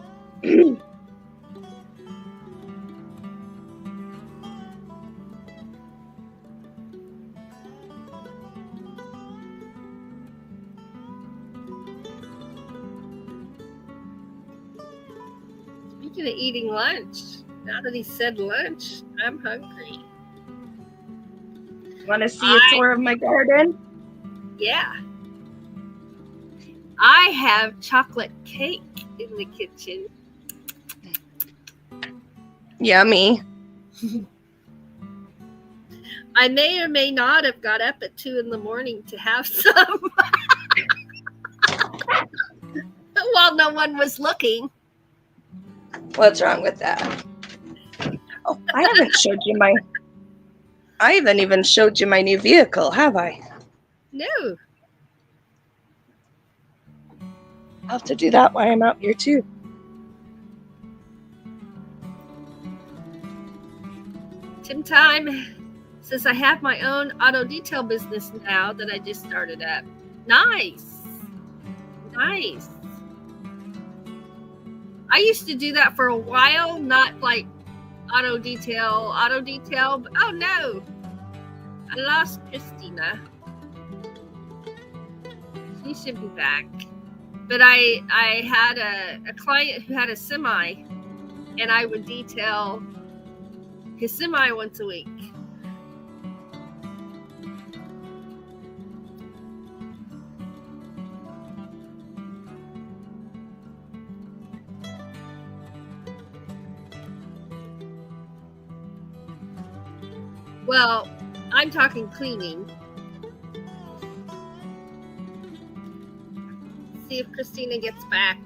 Speaking of eating lunch, now that he said lunch, I'm hungry. Want to see a tour of my garden? Yeah. I have chocolate cake in the kitchen. Yummy. I may or may not have got up at 2 a.m. to have some. While no one was looking. What's wrong with that? Oh, I haven't even showed you my new vehicle, have I? No. I'll have to do that while I'm out here too. Tim Time says I have my own auto detail business now that I just started up. Nice. Nice. I used to do that for a while, not like auto detail, but oh no. I lost Christina. She should be back. But I had a client who had a semi, and I would detail his semi once a week. Well, I'm talking cleaning. See if Christina gets back.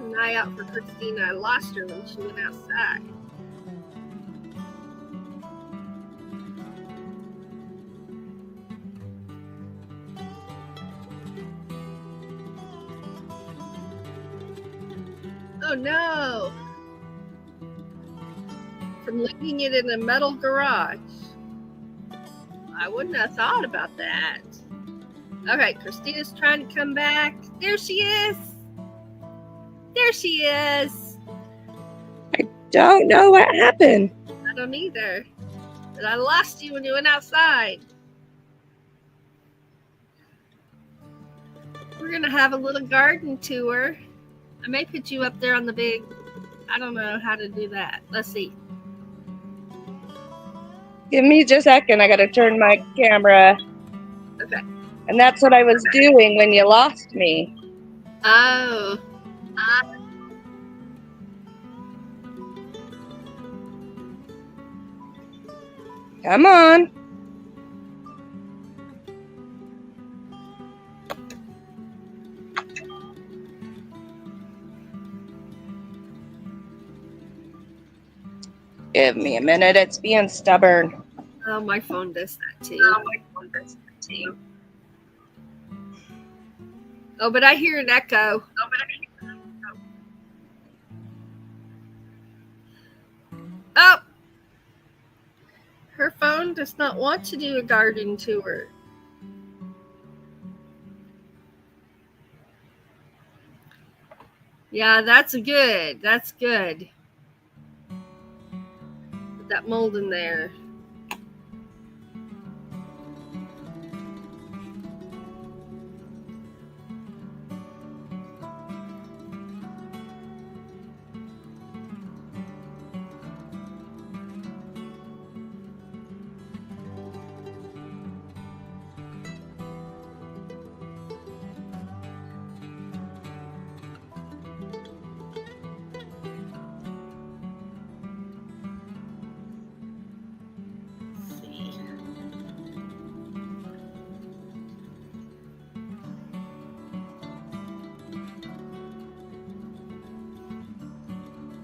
An eye out for Christina. I lost her when she went outside. Oh no! From leaving it in a metal garage. I wouldn't have thought about that. Okay, Christina's trying to come back. There she is! There she is! Don't know what happened. I don't either. But I lost you when you went outside. We're gonna have a little garden tour. I may put you up there on the big. I don't know how to do that. Let's see. Give me just a second. I gotta turn my camera. Okay. And that's what I was doing when you lost me. Oh. Come on. Give me a minute. It's being stubborn. Oh, my phone does that too. Oh, but I hear an echo. Oh! Her phone does not want to do a garden tour. Yeah, that's good. That's good. Put that mold in there.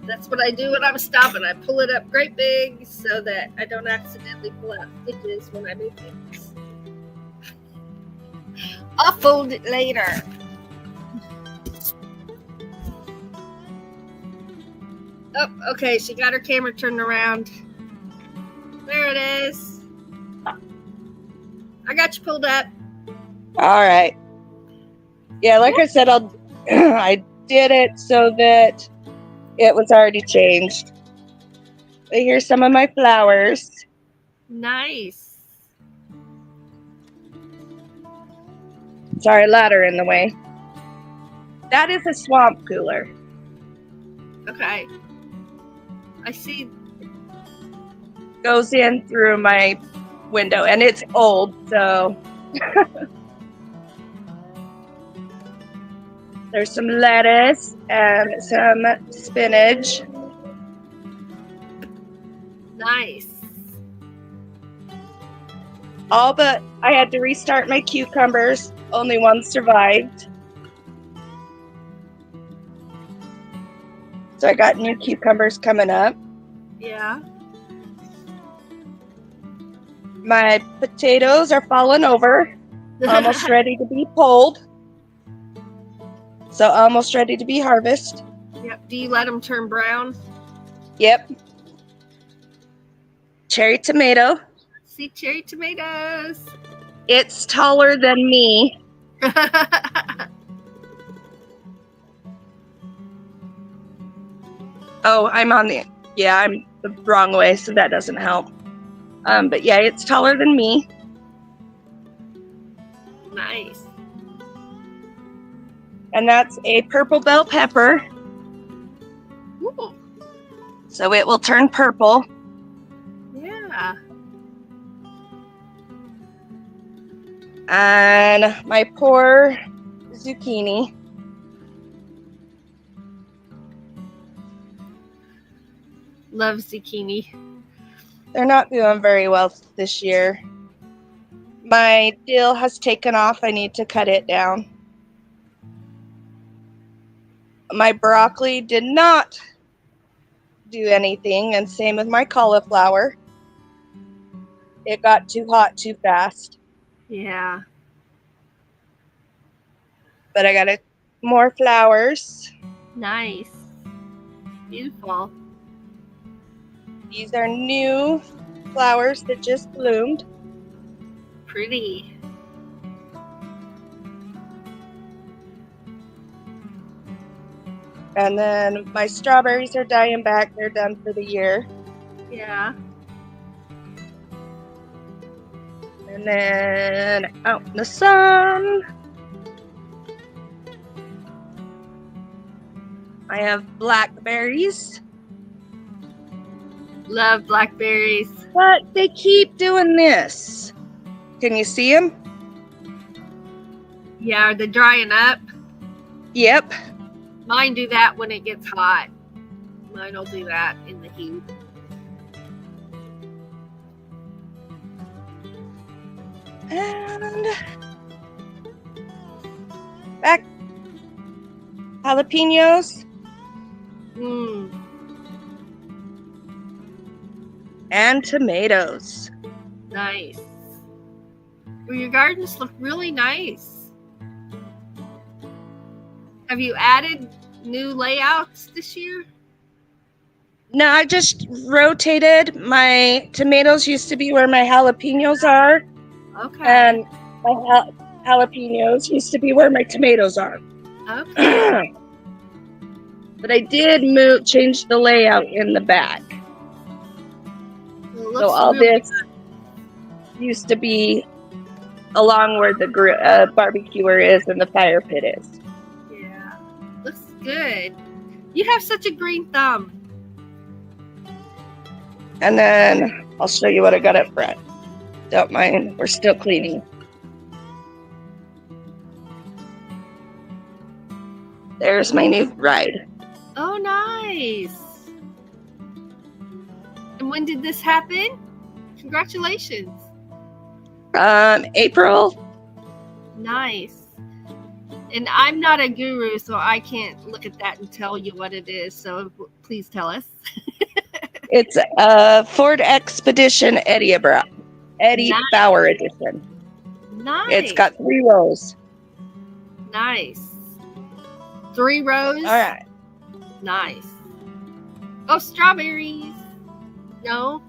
That's what I do when I'm stopping. I pull it up great big so that I don't accidentally pull out stitches when I move things. I'll fold it later. Oh, okay. She got her camera turned around. There it is. I got you pulled up. All right. Yeah, like I said, I did it so that it was already changed. But here's some of my flowers. Nice. Sorry, ladder in the way. That is a swamp cooler. Okay. I see. Goes in through my window, and it's old, so. There's some lettuce and some spinach. Nice. All but I had to restart my cucumbers. Only one survived. So I got new cucumbers coming up. Yeah. My potatoes are falling over. Almost ready to be pulled. So almost ready to be harvested. Yep. Do you let them turn brown? Yep. Cherry tomato. See cherry tomatoes. It's taller than me. Oh, I'm the wrong way, so that doesn't help. But yeah, it's taller than me. Nice. And that's a purple bell pepper. Ooh, So it will turn purple. yeah. And my poor zucchini. Love zucchini. They're not doing very well this year. My dill has taken off. I need to cut it down. My broccoli did not do anything, and same with my cauliflower. It got too hot too fast. Yeah. But I got more flowers. Nice. Beautiful. These are new flowers that just bloomed. Pretty. And then my strawberries are dying back. They're done for the year. Yeah. And then out in the sun, I have blackberries. Love blackberries. But they keep doing this. Can you see them? Yeah, are they drying up? Yep. Mine do that when it gets hot. Mine will do that in the heat. And back jalapenos Mmm. and tomatoes. Nice. Well, your gardens look really nice. Have you added new layouts this year? No, I just rotated. My tomatoes used to be where my jalapenos are, Okay. and my jalapenos used to be where my tomatoes are. Okay. But I did change the layout in the back. Well, it So looks all really this used to be along where the barbecuer is and the fire pit is. Yeah. Looks good. You have such a green thumb. And then I'll show you what I got up front. Don't mind, we're still cleaning. There's my new ride. Oh, nice. And when did this happen? Congratulations. April. Nice. And I'm not a guru, so I can't look at that and tell you what it is. So please tell us. It's a Ford Expedition Eddie Bauer edition. Nice. It's got 3 rows. Nice. 3 rows. All right. Nice. Oh, strawberries. No.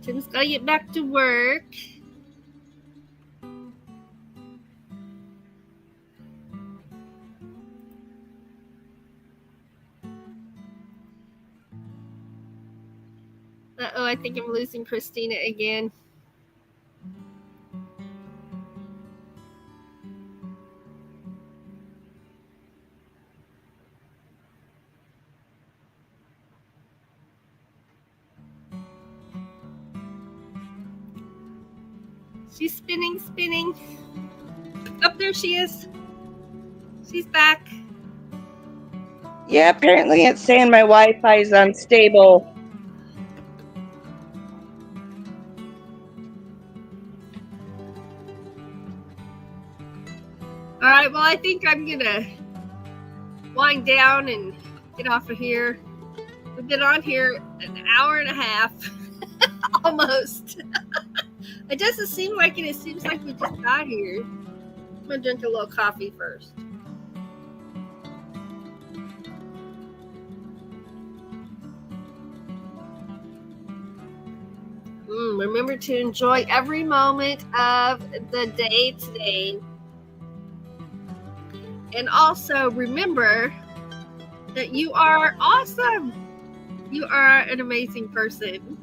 Tim's got to get back to work. Uh-oh, I think I'm losing Christina again. She's spinning. Up there she is. She's back. Yeah, apparently it's saying my Wi-Fi is unstable. All right, well, I think I'm going to wind down and get off of here. We've been on here an hour and a half. Almost. It doesn't seem like it. It seems like we just got here. I'm going to drink a little coffee first. Remember to enjoy every moment of the day today. And also remember that you are awesome. You are an amazing person.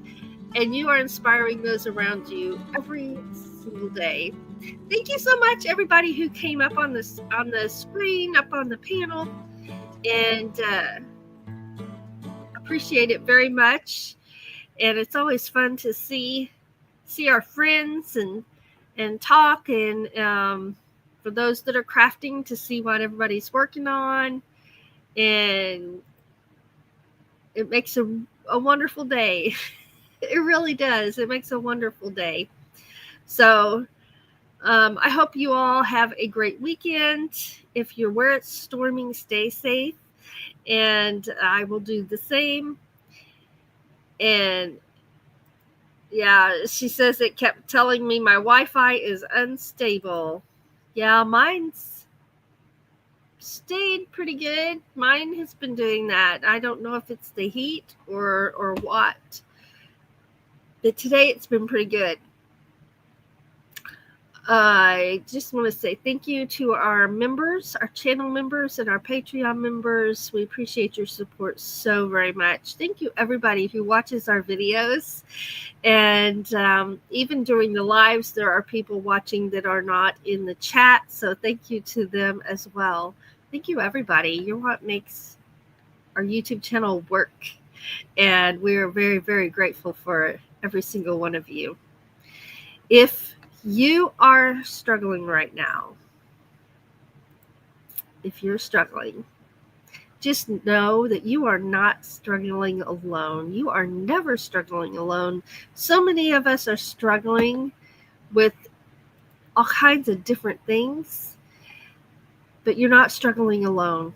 And you are inspiring those around you every single day. Thank you so much, everybody who came up on the screen, up on the panel. And appreciate it very much. And it's always fun to see our friends and talk, and for those that are crafting, to see what everybody's working on, and it makes a wonderful day. It really does. It makes a wonderful day. So I hope you all have a great weekend. If you're where it's storming, stay safe, and I will do the same. And yeah, she says it kept telling me my Wi-Fi is unstable. Yeah, mine's stayed pretty good. Mine has been doing that. I don't know if it's the heat or what. But today it's been pretty good. I just want to say thank you to our members, our channel members, and our Patreon members. We appreciate your support so very much. Thank you, everybody who watches our videos. And even during the lives, there are people watching that are not in the chat. So thank you to them as well. Thank you, everybody. You're what makes our YouTube channel work. And we're very, very grateful for every single one of you. If you are struggling right now, if you're struggling, just know that you are not struggling alone. You are never struggling alone. So many of us are struggling with all kinds of different things, but you're not struggling alone.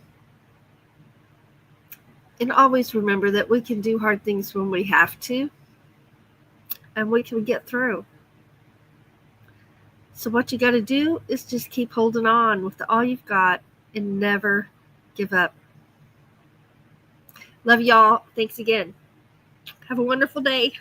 And always remember that we can do hard things when we have to, and we can get through. So what you got to do is just keep holding on with all you've got and never give up. Love y'all. Thanks again. Have a wonderful day.